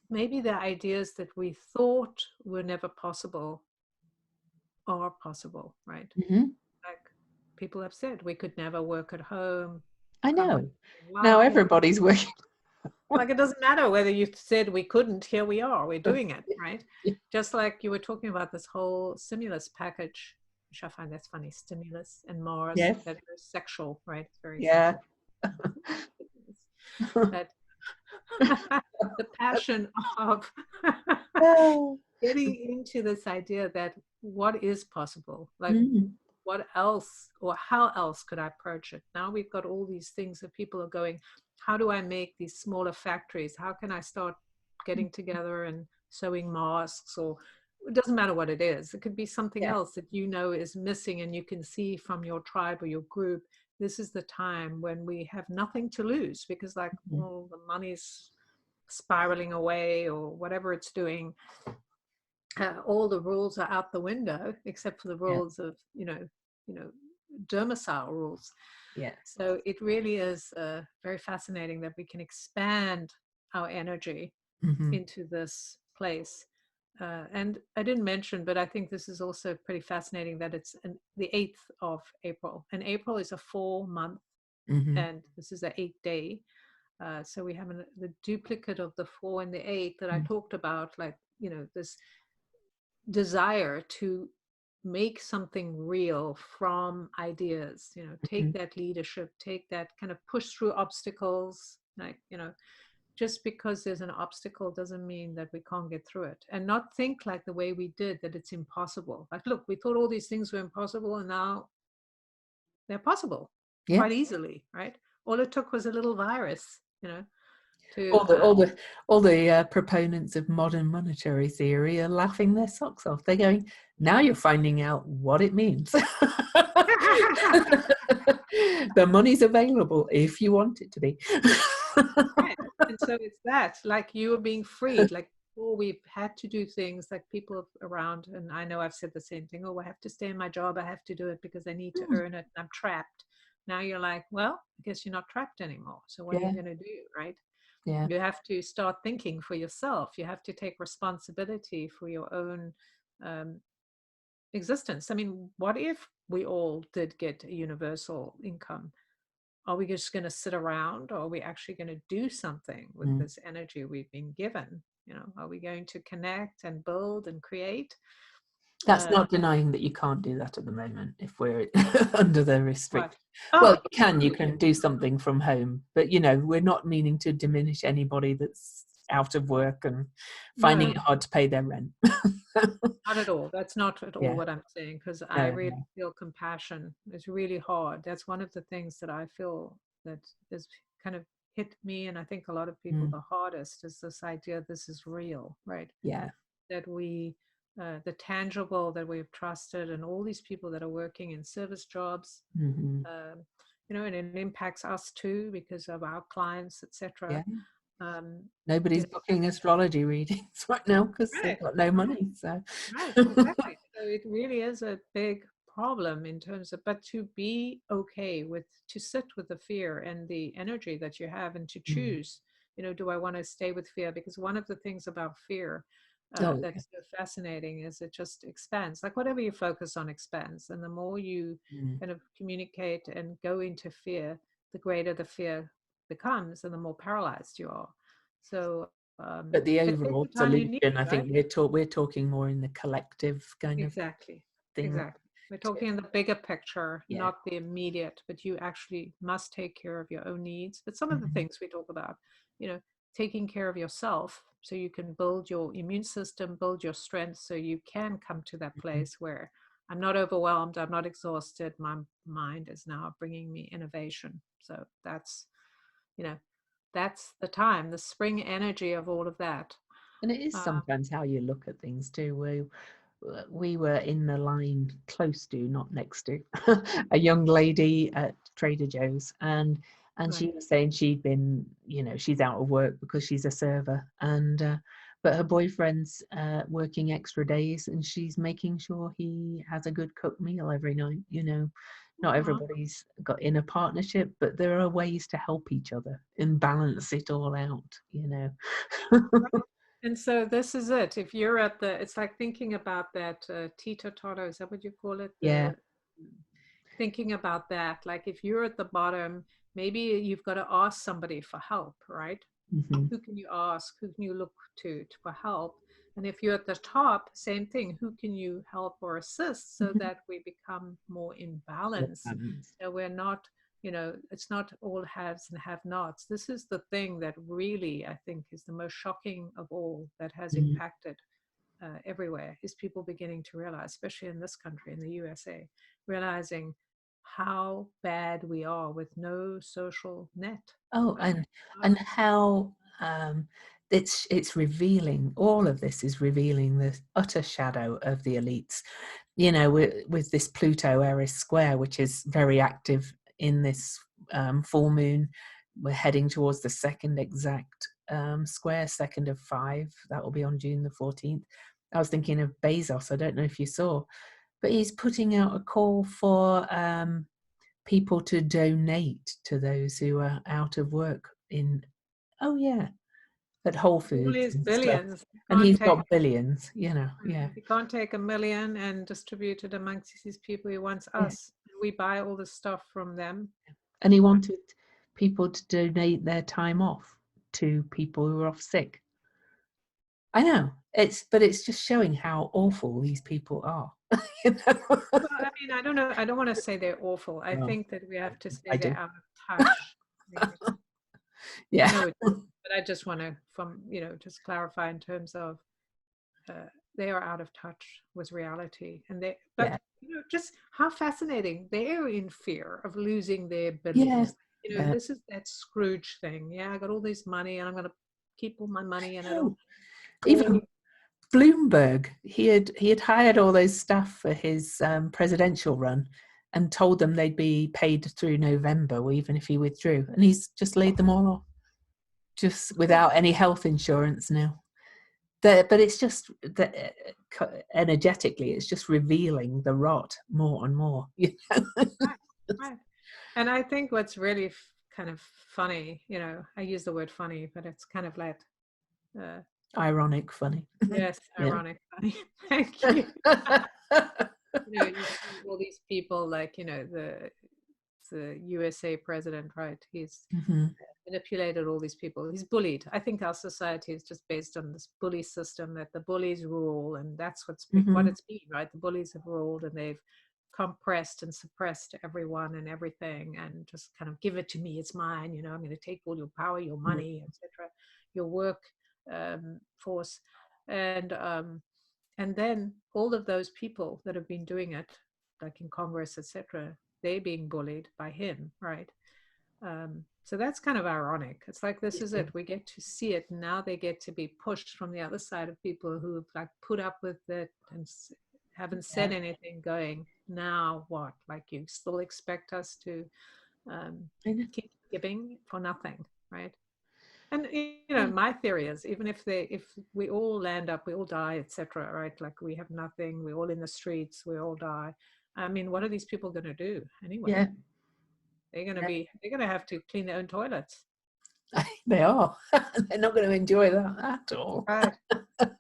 maybe the ideas that we thought were never possible are possible, right? mhm. Like people have said, we could never work at home. I I wonder know. Now why. everybody's working. Like it doesn't matter whether you said we couldn't, here we are, we're doing it, right? Just like you were talking about this whole stimulus package, which I find that's funny, stimulus and Mars, Yes. that are sexual, right? It's very Yeah. sexual. That the passion of Oh. getting into this idea that what is possible, like Mm, what else or how else could I approach it? Now we've got all these things that people are going, how do I make these smaller factories? How can I start getting together and sewing masks? Or it doesn't matter what it is. It could be something yeah. else that is missing and you can see from your tribe or your group. This is the time when we have nothing to lose because like, Mhm, well, the money's spiraling away or whatever it's doing. All the rules are out the window except for the yeah. rules of domicile rules. Yeah. So it really is very fascinating that we can expand our energy Mhm, into this place. And I didn't mention, but I think this is also pretty fascinating that it's the 8th of April. And April is a 4 month, mhm, and this is the 8th day. So we have the duplicate of the 4 and the 8 that I mm, talked about, like, this desire to make something real from ideas, take mhm. that leadership, take that kind of push through obstacles, like, just because there's an obstacle doesn't mean that we can't get through it, and not think like the way we did that it's impossible. Like, look, we thought all these things were impossible and now they're possible Yeah. quite easily, right? All it took was a little virus, to All the proponents of modern monetary theory are laughing their socks off. They're going, now you're finding out what it means. The money's available if you want it to be. Right. And so it's that, like you are being freed. Like, oh, we've had to do things like people around, and I know I've said the same thing. Oh, I have to stay in my job. I have to do it because I need to earn it. I'm trapped. Now you're like, well, I guess you're not trapped anymore. So what are you Yeah, going to do, right? yeah. You have to start thinking for yourself. You have to take responsibility for your own um, existence. I mean, what if we all did get a universal income? Are we just going to sit around, or are we actually going to do something with Mm. this energy we've been given? Are we going to connect and build and create? That's not denying that you can't do that at the moment if we're under the What? restrict. Well, Oh, you can do something from home, but we're not meaning to diminish anybody that's out of work and finding no, it hard to pay their rent. not at all. That's not at all Yeah, what I'm saying, because I no, really no. feel compassion. It's really hard. That's one of the things that I feel that has kind of hit me, and I think a lot of people Mm, the hardest, is this idea this is real, right? yeah. That the tangible that we've trusted, and all these people that are working in service jobs, Hmm. um, and it impacts us too because of our clients, etc. Yeah. Um, Nobody's booking astrology readings right now because they've right, got no right. money. So, Right, exactly. So it really is a big problem in terms of, but to be okay with, to sit with the fear and the energy that you have, and to mm. choose, do I want to stay with fear? Because one of the things about fear Oh, yeah. that's so fascinating is it just expands. Like whatever you focus on expands. And the more you Mm. kind of communicate and go into fear, the greater the fear becomes and the more paralyzed you are. So, But the but take overall the time you need, solution, I right? think we're talking more in the collective kind of Exactly. thing. Exactly. We're talking in the bigger picture, Yeah. not the immediate, but you actually must take care of your own needs. But some of the Mhm. things we talk about, you know, taking care of yourself so you can build your immune system, build your strength so you can come to that Mhm. place where I'm not overwhelmed, I'm not exhausted, my mind is now bringing me innovation. So you know, that's the time, the spring energy of all of that. And it is Um, sometimes how you look at things too. We were in the line close to, not next to, a young lady at Trader Joe's, and right. she was saying she'd been, she's out of work because she's a server, and but her boyfriend's working extra days, and she's making sure he has a good cooked meal every night. Not Uh-huh. everybody's got in a partnership, but there are ways to help each other and balance it all out. And so this is it. If you're at it's like thinking about that teeter-totter, is that what you call it? Yeah. Thinking about that, like if you're at the bottom, maybe you've got to ask somebody for help, right? Hmm. Who can you ask? Who can you look to for help? And if you're at the top, same thing. Who can you help or assist so Hmm. that we become more in More balance? balanced. So we're not, it's not all haves and have nots. This is the thing that really, I think, is the most shocking of all that has Mm. impacted everywhere, is people beginning to realize, especially in this country, in the USA, realizing how bad we are with no social net. Oh, Right? and how it's revealing. All of this is revealing the utter shadow of the elites. With this Pluto Eris square, which is very active in this full moon. We're heading towards the second exact square, second of 5. That will be on June the 14th. I was thinking of Bezos. I don't know if you saw, but he's putting out a call for people to donate to those who are out of work oh yeah, at Whole All Foods these and stuff. billions, you And can't he's take got billions, yeah. you can't take 1 million and distribute it amongst these people. He wants Yeah. us. We buy all the stuff from them. And he Right. wanted people to donate their time off to people who are off sick. I know. But it's just showing how awful these people are. you know? Well, I mean, I don't know. I don't want to say they're awful. I Well, think that we have to say I they're do. out of touch. I mean, I Yeah. know it, but I just want to, just clarify in terms of they are out of touch with reality, and Yeah. just how fascinating. They're in fear of losing their Yeah. billions. Yeah. This is that Scrooge thing. Yeah, I got all this money, and I'm going to keep all my money, and it'll No. all. Even Bloomberg, he had hired all those staff for his presidential run and told them they'd be paid through November, or even if he withdrew. And he's just laid them all off, just without any health insurance now. But it's just that energetically, it's just revealing the rot more and more. Right, right. And I think what's really kind of funny, I use the word funny, but it's kind of like, uh, Ironic, funny. yes, Yeah. ironic funny. Thank you. You see all these people like, the USA president, right? He's Hmm. manipulated all these people. He's bullied. I think our society is just based on this bully system that the bullies rule, and that's what Hmm. it's been, right? The bullies have ruled, and they've compressed and suppressed everyone and everything, and just kind of give it to me. It's mine. I'm going to take all your power, your money, etc., your work force, and then all of those people that have been doing it, like in Congress, etc., they're being bullied by him, right? So that's kind of ironic. It's like, this is it. We get to see it. Now they get to be pushed from the other side of people who've like put up with it and haven't said Yeah. anything, going, now what? Like, you still expect us to um, I know. keep giving for nothing, right? And Yeah. my theory is, even if we all land up, we all die, etc., right? Like, we have nothing, we're all in the streets, we all die. I mean, what are these people going to do anyway? Yeah. They're going to have to clean their own toilets. They are. They're not going to enjoy that at all. Right.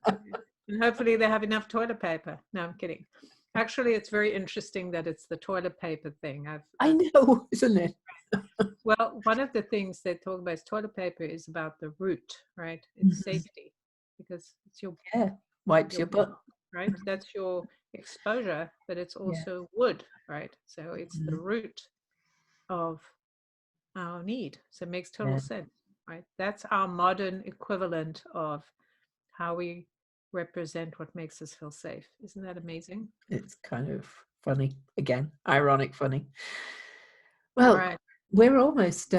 And hopefully they have enough toilet paper. No, I'm kidding. Actually, it's very interesting that it's the toilet paper thing. I know, isn't it? Well, one of the things they talk about is toilet paper is about the root, right? It's Mhm. safety, because it's your Yeah. Wipes your butt. right? That's your exposure, but it's Yeah. also wood, right? So it's the Mhm. root of our need. So it makes total Yeah. sense, right? That's our modern equivalent of how we represent what makes us feel safe. Isn't that amazing? It's kind of funny. Again, ironic funny. All Well, right, we're almost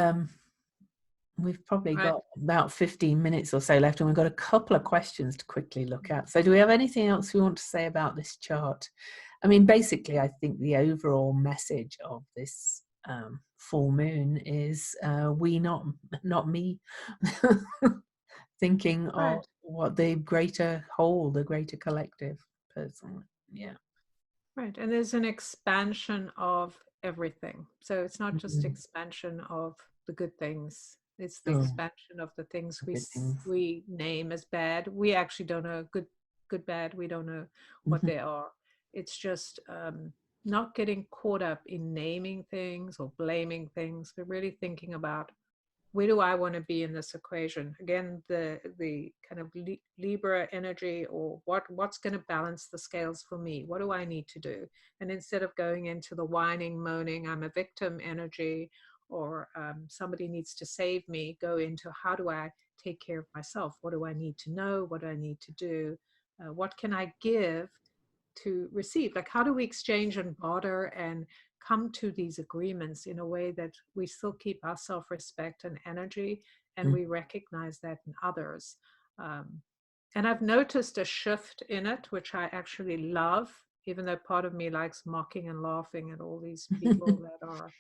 we've probably right. got about 15 minutes or so left, and we've got a couple of questions to quickly look at. So do we have anything else we want to say about this chart? I mean, basically, I think the overall message of this full moon is we, not me, thinking of Right, what the greater whole, the greater collective, personally. Yeah. right. And there's an expansion of everything. So it's not just Mhm. expansion of the good things. It's the Oh, expansion of the things good things. we name as bad. We actually don't know good, bad. We don't know what Mhm. they are. It's just not getting caught up in naming things or blaming things, but really thinking about, where do I want to be in this equation? Again, the kind of Libra energy, or what's going to balance the scales for me? What do I need to do? And instead of going into the whining, moaning, I'm a victim energy, or somebody needs to save me, go into, how do I take care of myself? What do I need to know? What do I need to do? What can I give to receive? Like, how do we exchange and barter and come to these agreements in a way that we still keep our self-respect and energy, and Mm. we recognize that in others? um, and I've noticed a shift in it, which I actually love, even though part of me likes mocking and laughing at all these people that are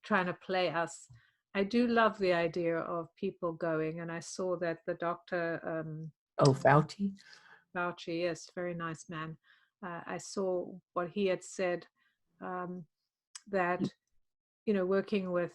trying to play us. I do love the idea of people going, and I saw that the doctor Oh, Fauci. Fauci, yes, very nice man. I saw what he had said, um, that, working with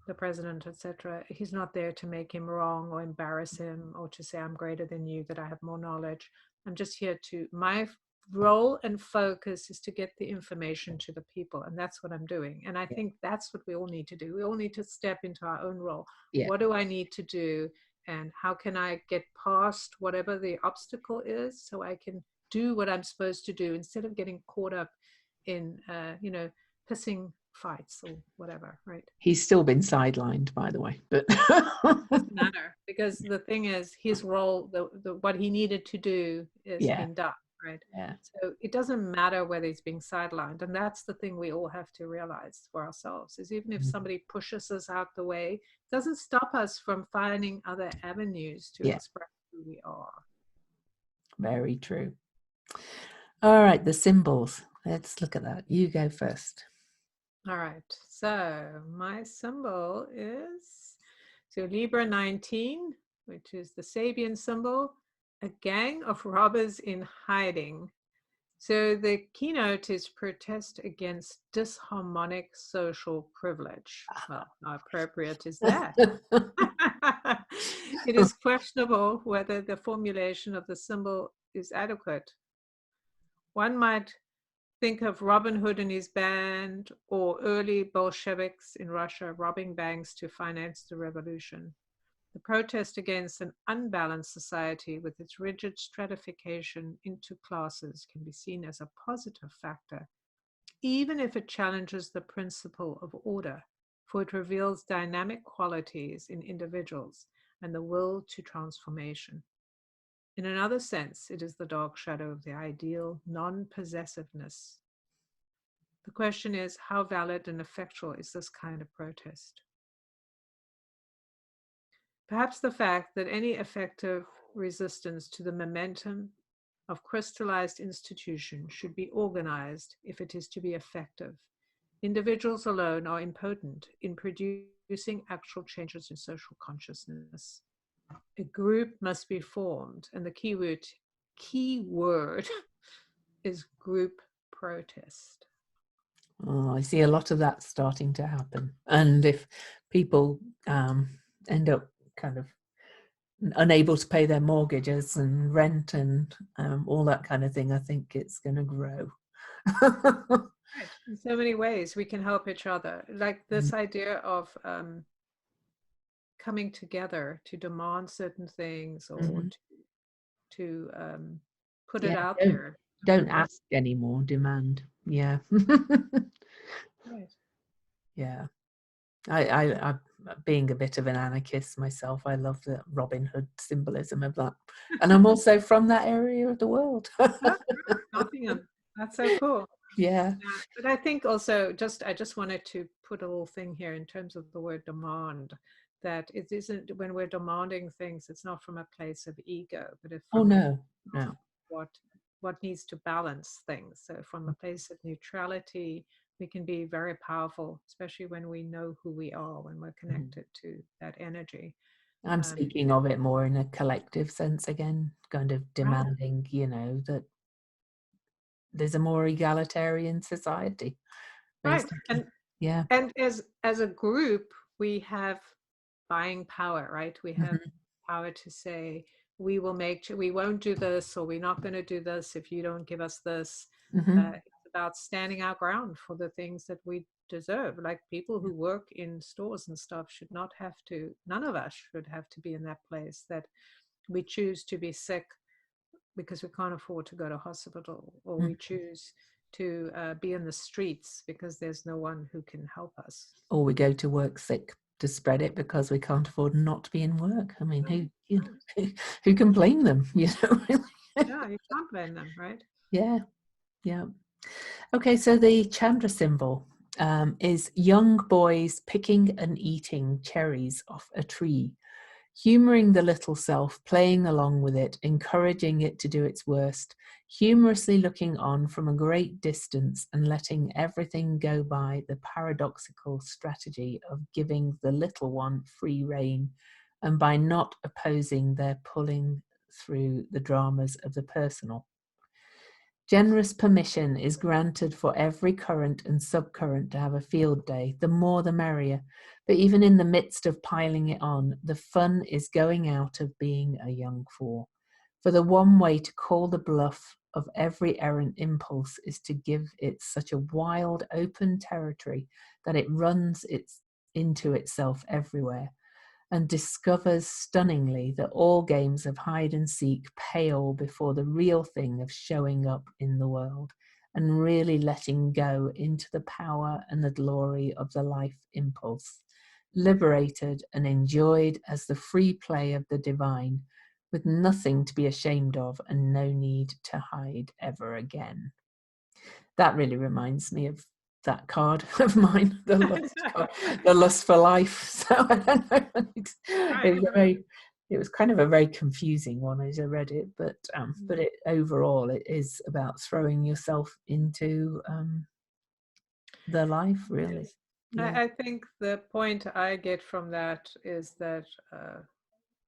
the president, etc., he's not there to make him wrong or embarrass him or to say, I'm greater than you, that I have more knowledge. I'm just here my role and focus is to get the information to the people. And that's what I'm doing. And I Yeah. think that's what we all need to do. We all need to step into our own role. Yeah. What do I need to do? And how can I get past whatever the obstacle is, so I can do what I'm supposed to do, instead of getting caught up in, pissing fights or whatever, right? He's still been sidelined, by the way, but Doesn't matter, because the thing is, his role, the what he needed to do has yeah, been done, right? yeah. So it doesn't matter whether he's being sidelined, and that's the thing we all have to realize for ourselves, is even if Mhm. somebody pushes us out the way, it doesn't stop us from finding other avenues to Yeah, express who we are. very true. All right, the symbols. Let's look at that. You go first. All right, so my symbol is, so Libra 19, which is the Sabian symbol, a gang of robbers in hiding. So the keynote is protest against disharmonic social privilege. Well, how appropriate is that? It is questionable whether the formulation of the symbol is adequate. One might think of Robin Hood and his band, or early Bolsheviks in Russia robbing banks to finance the revolution. The protest against an unbalanced society with its rigid stratification into classes can be seen as a positive factor, even if it challenges the principle of order, for it reveals dynamic qualities in individuals and the will to transformation. In another sense, it is the dark shadow of the ideal non-possessiveness. The question is, how valid and effectual is this kind of protest? Perhaps the fact that any effective resistance to the momentum of crystallized institution should be organized if it is to be effective. Individuals alone are impotent in producing actual changes in social consciousness. A group must be formed, and the key word is group protest. Oh, I see a lot of that starting to happen. And if people end up kind of unable to pay their mortgages and rent and all that kind of thing, I think it's going to grow. Right. In so many ways, we can help each other. Like this idea of coming together to demand certain things, or Mm-hmm. to put it Yeah, out don't there. don't Yes. ask anymore, demand. Yeah. Right. Yeah. I'm being a bit of an anarchist myself. I love the Robin Hood symbolism of that. And I'm also from that area of the world. Oh, Nottingham. That's so cool. Yeah. Yeah. But I think also I just wanted to put a little thing here in terms of the word demand, that it isn't, when we're demanding things, it's not from a place of ego, but it's Oh from a no, no. what what needs to balance things. So from a place of neutrality, we can be very powerful, especially when we know who we are, when we're Mhm. connected to that energy. I'm speaking of it more in a collective sense again, kind of Right. demanding, that there's a more egalitarian society, Right. basically. Yeah. And as a group, we have buying power, right? We have Hmm. power to say, we won't do this, or we're not going to do this if you don't give us this. Hmm. It's about standing our ground for the things that we deserve. Like people who work in stores and stuff should not have to, none of us should have to be in that place that we choose to be sick because we can't afford to go to hospital, or we choose to be in the streets because there's no one who can help us. Or we go to work sick to spread it because we can't afford not to be in work. I mean, who can blame them? Really? Yeah, you can't blame them, right? Yeah, yeah. Okay, so the Chandra symbol is young boys picking and eating cherries off a tree, humoring the little self, playing along with it, encouraging it to do its worst, humorously looking on from a great distance and letting everything go by the paradoxical strategy of giving the little one free rein, and by not opposing their pulling through the dramas of the personal. Generous permission is granted for every current and subcurrent to have a field day, the more the merrier. But even in the midst of piling it on, the fun is going out of being a young fool. For the one way to call the bluff of every errant impulse is to give it such a wild, open territory that it runs into itself everywhere, and discovers stunningly that all games of hide and seek pale before the real thing of showing up in the world and really letting go into the power and the glory of the life impulse, liberated and enjoyed as the free play of the divine, with nothing to be ashamed of and no need to hide ever again. That really reminds me of that card of mine, the lust card, the lust for life. So I don't know. Right. It was kind of a very confusing one as I read it, but it overall it is about throwing yourself into the life, really. Yes. Yeah. I think the point I get from that is that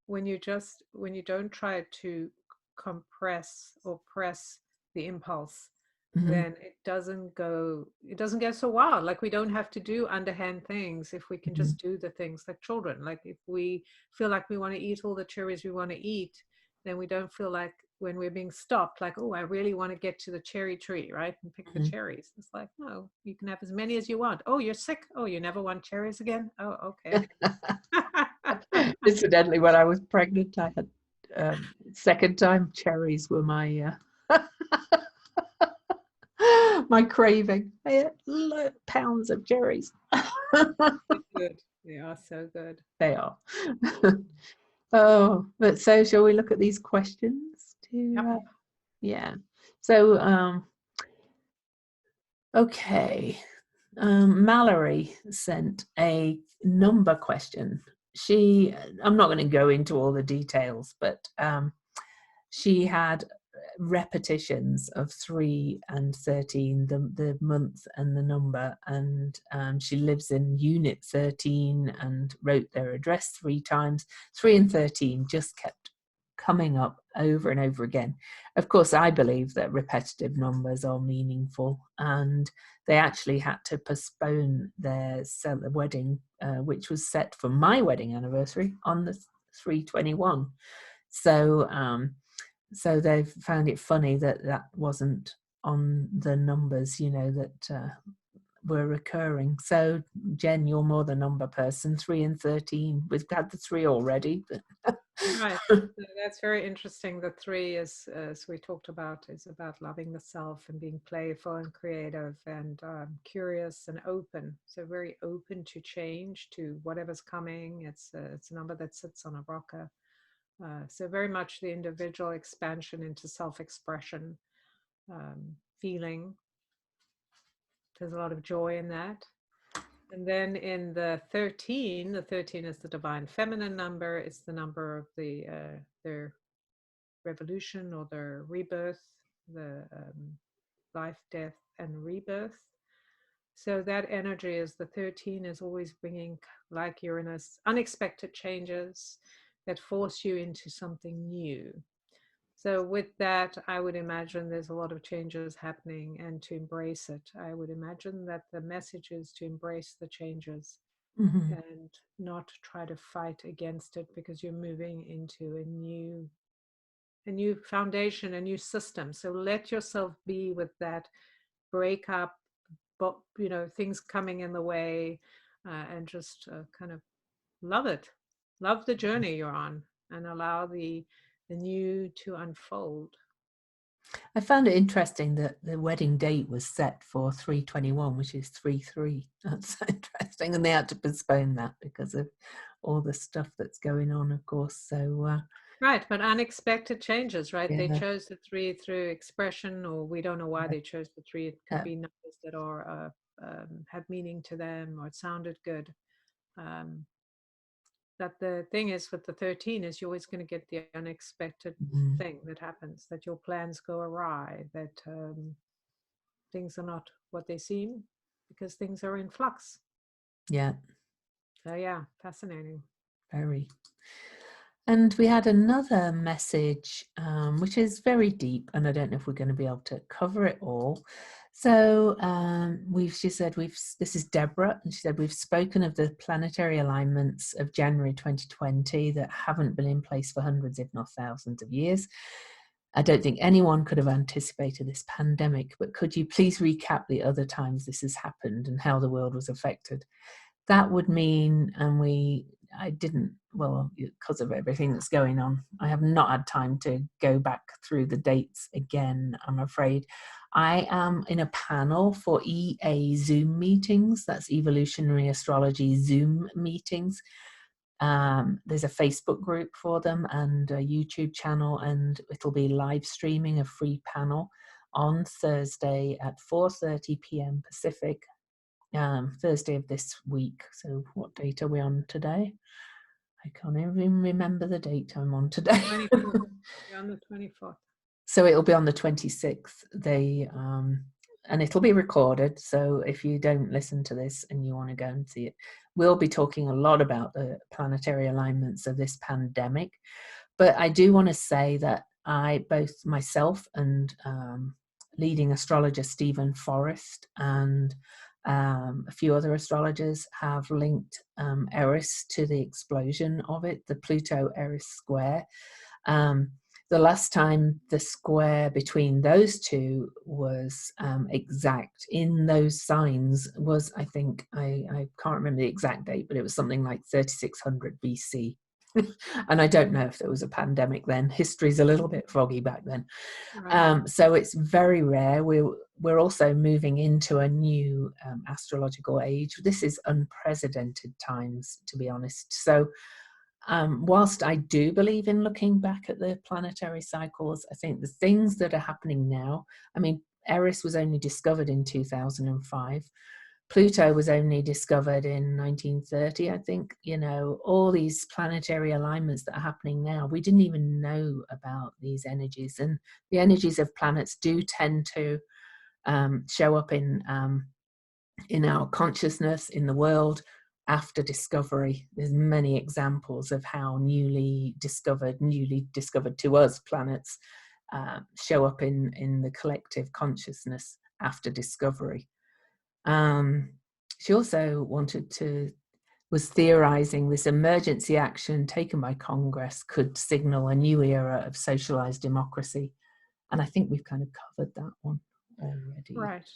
when you don't try to compress or press the impulse, Hmm. then it doesn't get so wild. Like we don't have to do underhand things if we can Hmm. just do the things like children. Like if we feel like we want to eat all the cherries we want to eat, then we don't feel like when we're being stopped, like, oh, I really want to get to the cherry tree, right? And pick the Mhm. cherries. It's like, no, you can have as many as you want. Oh, you're sick. Oh, you never want cherries again? Oh, okay. Incidentally, when I was pregnant, I had second time cherries were my my craving. I had pounds of cherries. Good. They are so good. They are. Oh, but so shall we look at these questions? Yep. Yeah. So, okay. Mallory sent a number question. I'm not going to go into all the details, but she had repetitions of 3 and 13, the month and the number, and she lives in unit 13 and wrote their address 3 times. 3 and 13 just kept coming up over and over again. Of course, I believe that repetitive numbers are meaningful, and they actually had to postpone their wedding, which was set for my wedding anniversary on the 3/21. So they found it funny that that wasn't on the numbers, that were recurring. So Jen, you're more the number person. 3 and 13. We've had the 3 already. Right. So that's very interesting. The 3 is, as we talked about, is about loving the self and being playful and creative and curious and open. So very open to change, to whatever's coming. It's a number that sits on a rocker. So very much the individual expansion into self-expression, feeling. There's a lot of joy in that. And then in the 13 is the divine feminine number. It's the number of their revolution or their rebirth, the life, death, and rebirth. So that energy is the 13 is always bringing, like Uranus, unexpected changes that force you into something new. So with that, I would imagine there's a lot of changes happening and to embrace it. I would imagine that the message is to embrace the changes and not try to fight against it, because you're moving into a new foundation, a new system. So let yourself be with that breakup, but things coming in the way, and just kind of love it, love the journey you're on, and allow the new to unfold. I found it interesting that the wedding date was set for 3/21, which is 3/3. That's interesting. And they had to postpone that because of all the stuff that's going on, of course. So, Right, but unexpected changes, right? They yeah. chose the 3 through expression, or we don't know why they chose the 3. It could be numbers that are have meaning to them, or it sounded good. That the thing is with the 13 is you're always going to get the unexpected thing that happens, that your plans go awry, that things are not what they seem, because things are in flux. Yeah. So yeah, fascinating. Very. And we had another message, which is very deep, and I don't know if we're going to be able to cover it all. So she said, this is Deborah, and she said, we've spoken of the planetary alignments of January 2020 that haven't been in place for hundreds, if not thousands of years. I don't think anyone could have anticipated this pandemic, but could you please recap the other times this has happened and how the world was affected? That would mean, I didn't, well, because of everything that's going on, I have not had time to go back through the dates again, I'm afraid. I am in a panel for EA Zoom meetings. That's Evolutionary Astrology Zoom meetings. There's a Facebook group for them and a YouTube channel, and it'll be live streaming a free panel on Thursday at 4:30 p.m. Pacific, Thursday of this week. So what date are we on today? I can't even remember the date I'm on today. 24th. You're on the 24th. So it'll be on the 26th. And it'll be recorded. So if you don't listen to this and you want to go and see it, we'll be talking a lot about the planetary alignments of this pandemic. But I do want to say that both myself and leading astrologer Stephen Forrest and a few other astrologers have linked Eris to the explosion of it, the Pluto-Eris square. The last time the square between those two was exact in those signs was, I think, I can't remember the exact date, but it was something like 3600 BC. And I don't know if there was a pandemic then. History's a little bit foggy back then. Right. So it's very rare. We're also moving into a new astrological age. This is unprecedented times, to be honest. So whilst I do believe in looking back at the planetary cycles, I think the things that are happening now, I mean, Eris was only discovered in 2005. Pluto was only discovered in 1930, I think. You know, all these planetary alignments that are happening now, we didn't even know about these energies. And the energies of planets do tend to show up in our consciousness, in the world, after discovery. There's many examples of how newly discovered to us planets show up in the collective consciousness after discovery. She also was theorizing this emergency action taken by Congress could signal a new era of socialized democracy. And I think we've kind of covered that one already. Right.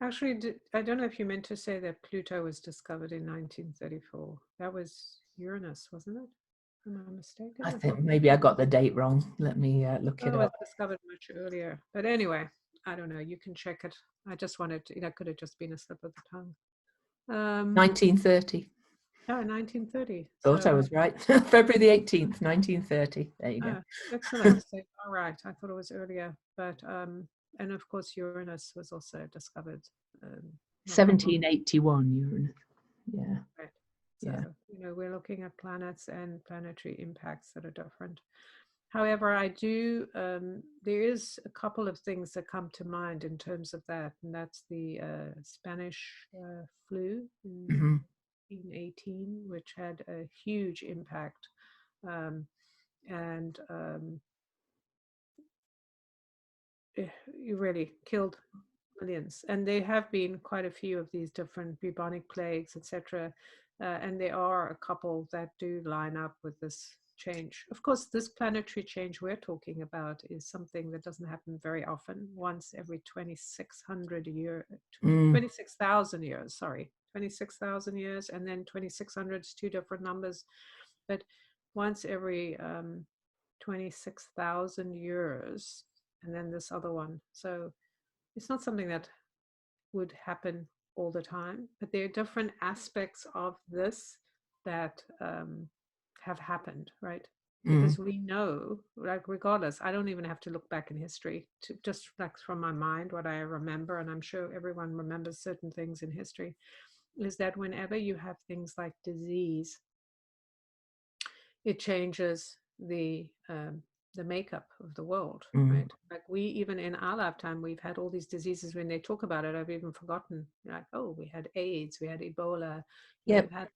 Actually, I don't know if you meant to say that Pluto was discovered in 1934. That was Uranus, wasn't it? Am I mistaken? I think maybe I got the date wrong. Let me look it It was up. discovered much earlier. But anyway, I don't know. You can check it. I just wanted to, that could have just been a slip of the tongue. 1930. Yeah, 1930. Thought I So, was right. February the 18th, 1930. There you go. excellent. So, all right. I thought it was earlier. But, and of course, Uranus was also discovered. No problem. 1781 Uranus. Yeah. Right. So, Yeah. you know, we're looking at planets and planetary impacts that are different. However, I do, there is a couple of things that come to mind in terms of that, and that's the Spanish flu in Mm-hmm. 1918, which had a huge impact. And it really killed millions. And there have been quite a few of these different bubonic plagues, etc. And there are a couple that do line up with this change. Of course, this planetary change we're talking about is something that doesn't happen very often, once every 2,600 years, 26,000 years, sorry, 26,000 years, and then 2,600 is two different numbers. But once every 26,000 years, and then this other one. So it's not something that would happen all the time, but there are different aspects of this that have happened, right? Because we know, like, regardless, I don't even have to look back in history to just like from my mind what I remember, and I'm sure everyone remembers certain things in history, is that whenever you have things like disease, it changes the makeup of the world, right? Like we, even in our lifetime, we've had all these diseases. When they talk about it, I've even forgotten, like, oh, we had AIDS, we had Ebola, Yep. we've had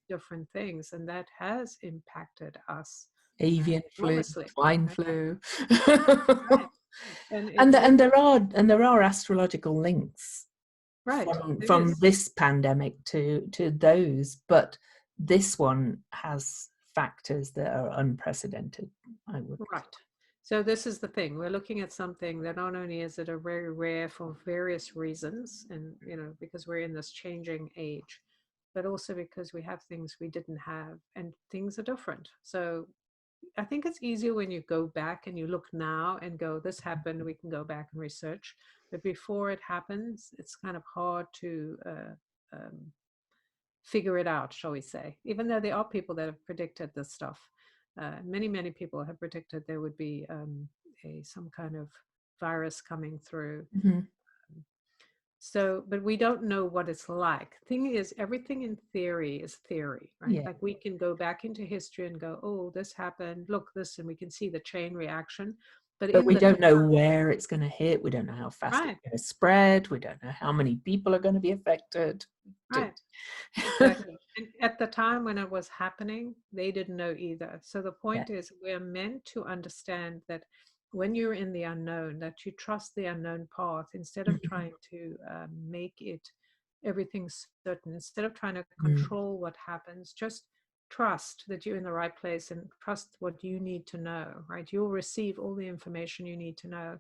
different things, and that has impacted us Avian flu, swine right? flu. Right. And and it there are astrological links right, from this pandemic to those, but this one has factors that are unprecedented, I would. right. So this is the thing. We're looking at something that not only is it a very rare for various reasons, and you know, because we're in this changing age, but also because we have things we didn't have, and things are different. So I think it's easier when you go back and you look now and go, this happened, we can go back and research. But before it happens, it's kind of hard to figure it out, shall we say, even though there are people that have predicted this stuff. Many people have predicted there would be some kind of virus coming through. So, but we don't know what it's like. Thing is, everything in theory is theory, right? Yeah. Like we can go back into history and go, oh, this happened, look, this, and we can see the chain reaction. But we don't know where it's going to hit. We don't know how fast it's going to spread. We don't know how many people are going to be affected. Right. Exactly. And at the time when it was happening, they didn't know either. So the point is, we're meant to understand that when you're in the unknown, that you trust the unknown path instead of trying to make it everything certain, instead of trying to control what happens, just trust that you're in the right place and trust what you need to know, right? You'll receive all the information you need to know.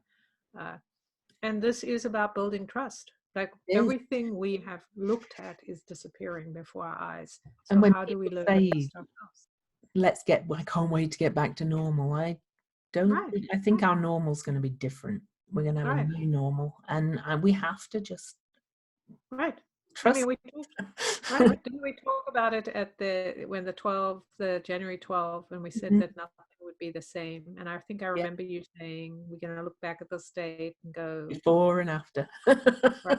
And this is about building trust. Like It is. everything we have looked at is disappearing before our eyes. And So when how do we people learn to say, trust ourselves? I can't wait to get back to normal, Right, I think our normal's going to be different. We're going to have a right, new normal, and we have to just right. I mean, trust. we talked, right. Didn't we talk about it at the January 12th, when we said Mhm. that nothing would be the same? And I think I Yeah, remember you saying we're going to look back at this date and go, before and after. right.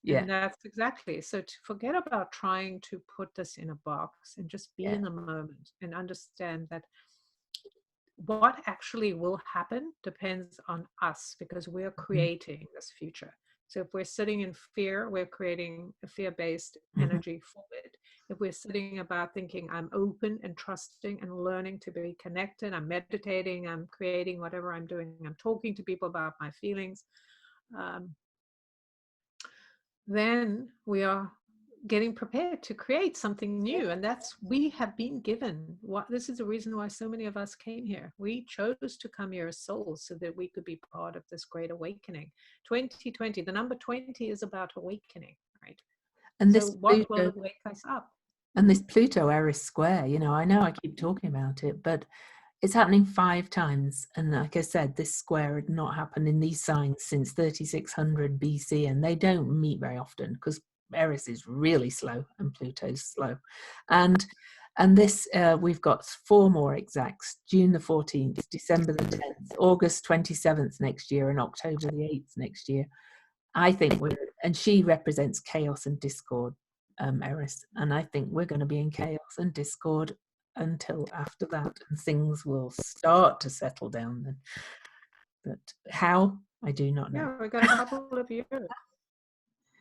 Yeah, And that's exactly. So to forget about trying to put this in a box and just be yeah. in the moment and understand that what actually will happen depends on us, because we're Mhm. creating this future. So if we're sitting in fear, we're creating a fear-based Mhm. energy for it. If we're sitting about thinking, I'm open and trusting and learning to be connected, I'm meditating, I'm creating whatever I'm doing, I'm talking to people about my feelings, um, then we are getting prepared to create something new. And that's, we have been given what, this is the reason why so many of us came here. We chose to come here as souls so that we could be part of this great awakening. 2020, the number 20 is about awakening, right? And So this what will Pluto wake us up? and this Pluto Eris square, I know I keep talking about it, but it's happening 5 times. And like I said, this square had not happened in these signs since 3600 BC, and they don't meet very often because Eris is really slow and Pluto's slow. And this we've got 4 more exacts: June the 14th, December the 10th, August 27th next year, and October the 8th next year. I think and she represents chaos and discord, Eris, and I think we're going to be in chaos and discord until after that, and things will start to settle down then. But how, I do not know. Yeah, we got a couple of years.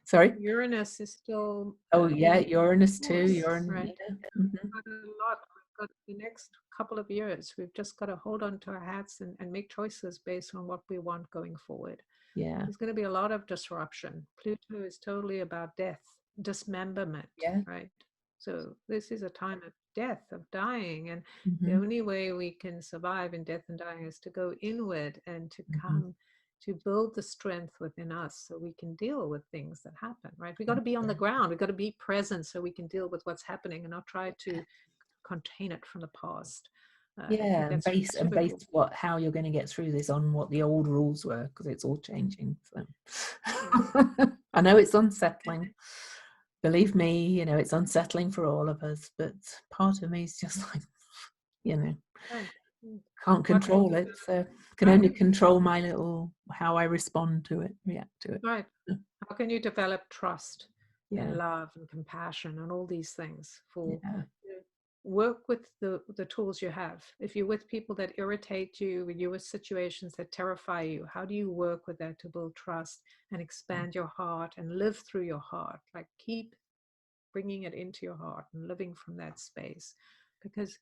Sorry. Uranus is still Oh yeah, in Uranus too. force, Uranus. right? Yeah. Hmm. Got a lot. We've got the next couple of years. We've just got to hold on to our hats and make choices based on what we want going forward. Yeah. There's going to be a lot of disruption. Pluto is totally about death, dismemberment, Yeah. right? So this is a time of death, of dying. And the Hmm. only way we can survive in death and dying is to go inward and to Hmm. come to build the strength within us so we can deal with things that happen, right? We got to be on the ground. We got to be present so we can deal with what's happening and not try to contain it from the past. I think Yeah, that's and super base cool. how you're going to get through this on what the old rules were, because it's all changing. So Yeah. I know it's unsettling. Believe me, it's unsettling for all of us, but part of me is just like, you know, Right. Mm. can't What will control you it. do? So can Right. only control my little, how I respond to it, react to it. Right. How can you develop trust Yeah, and love and compassion and all these things for, yeah, work with the tools you have. If you're with people that irritate you, when you're with situations that terrify you, how do you work with that to build trust and expand your heart and live through your heart? Like keep bringing it into your heart and living from that space, because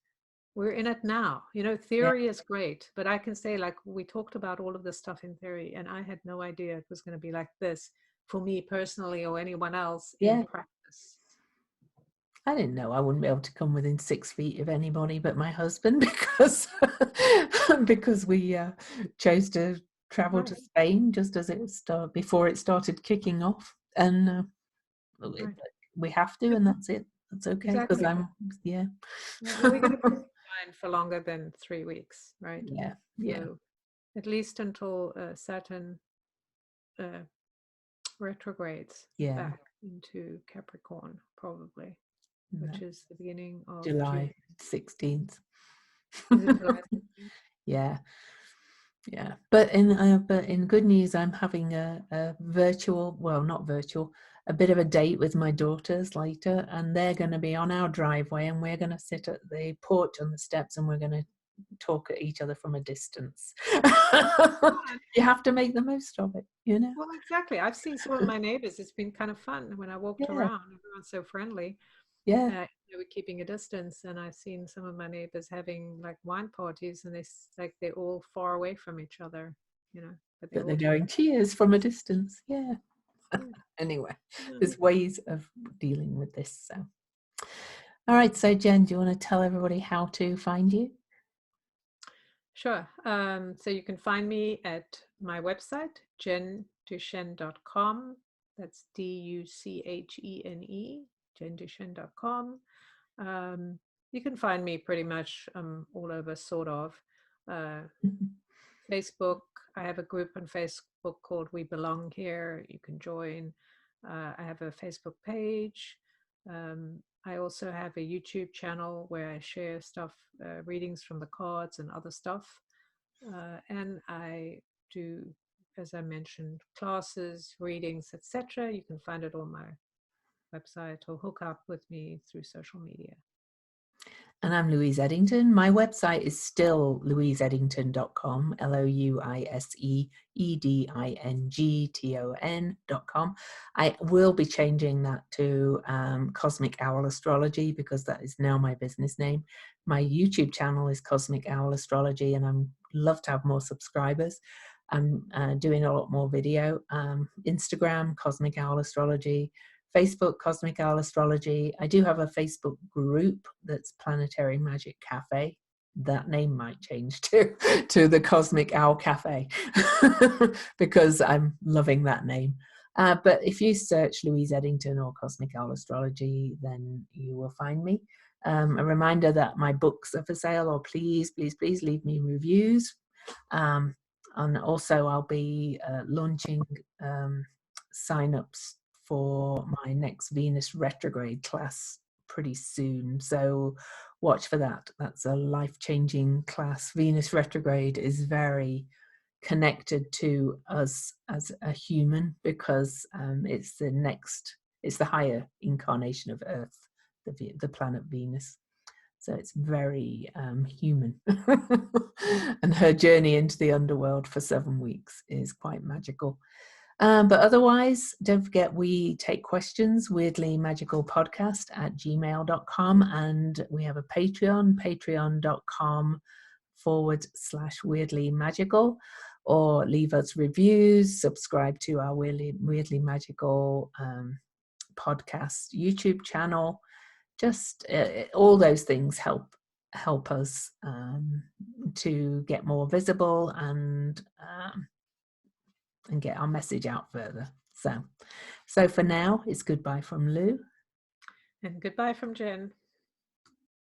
we're in it now. yeah, Theory is great, but I can say, like, we talked about all of this stuff in theory, and I had no idea it was going to be like this for me personally or anyone else in yeah. practice. I didn't know I wouldn't be able to come within 6 feet of anybody but my husband because because we chose to travel Right, to Spain just as before it started kicking off, and right. we have to, and that's it. That's okay because Exactly. yeah, Yeah, well, we're going to be fine for longer than 3 weeks, right? yeah, yeah, So at least until Saturn uh, retrogrades yeah. back into Capricorn, probably, No, which is the beginning of June. July 16th. Is it July 16th? Yeah, yeah. But in good news, I'm having a virtual, well, not virtual, a bit of a date with my daughters later, and they're going to be on our driveway, and we're going to sit at the porch on the steps, and we're going to talk at each other from a distance. You have to make the most of it. Well, exactly. I've seen some of my neighbors. It's been kind of fun when I walked Yeah, around. Everyone's so friendly. yeah. They were keeping a distance, and I've seen some of my neighbors having like wine parties, and they're all far away from each other, but they're But they're all going cheers from a distance. Yeah. yeah, Anyway, yeah. there's ways of dealing with this. So All right, so Jen, do you want to tell everybody how to find you? Sure. So you can find me at my website, jenduchenne.com. That's Duchene, jenduchenne.com. You can find me pretty much all over, sort of. Facebook, I have a group on Facebook called We Belong Here. You can join. I have a Facebook page. I also have a YouTube channel where I share stuff, readings from the cards and other stuff. And I do, as I mentioned, classes, readings, etc. You can find it on my website or hook up with me through social media. And I'm Louise Eddington. My website is still louiseeddington.com, LOUISEEDINGTON.com. I will be changing that to Cosmic Owl Astrology because that is now my business name. My YouTube channel is Cosmic Owl Astrology, and I'm love to have more subscribers. I'm doing a lot more video. Instagram, Cosmic Owl Astrology. Facebook, Cosmic Owl Astrology. I do have a Facebook group that's Planetary Magic Cafe. That name might change to the Cosmic Owl Cafe because I'm loving that name. But if you search Louise Eddington or Cosmic Owl Astrology, then you will find me. A reminder that my books are for sale, or please, please, please leave me reviews. And also I'll be launching sign-ups for my next Venus retrograde class pretty soon. So watch for that. That's a life-changing class. Venus retrograde is very connected to us as a human because it's the higher incarnation of Earth, the planet Venus. So it's very human. And her journey into the underworld for 7 weeks is quite magical. But otherwise, don't forget we take questions, weirdlymagicalpodcast@gmail.com. And we have a Patreon, patreon.com/weirdlymagical. Or leave us reviews, subscribe to our Weirdly Magical podcast YouTube channel. Just all those things help us to get more visible and get our message out further. So for now, it's goodbye from Lou. And goodbye from Jen.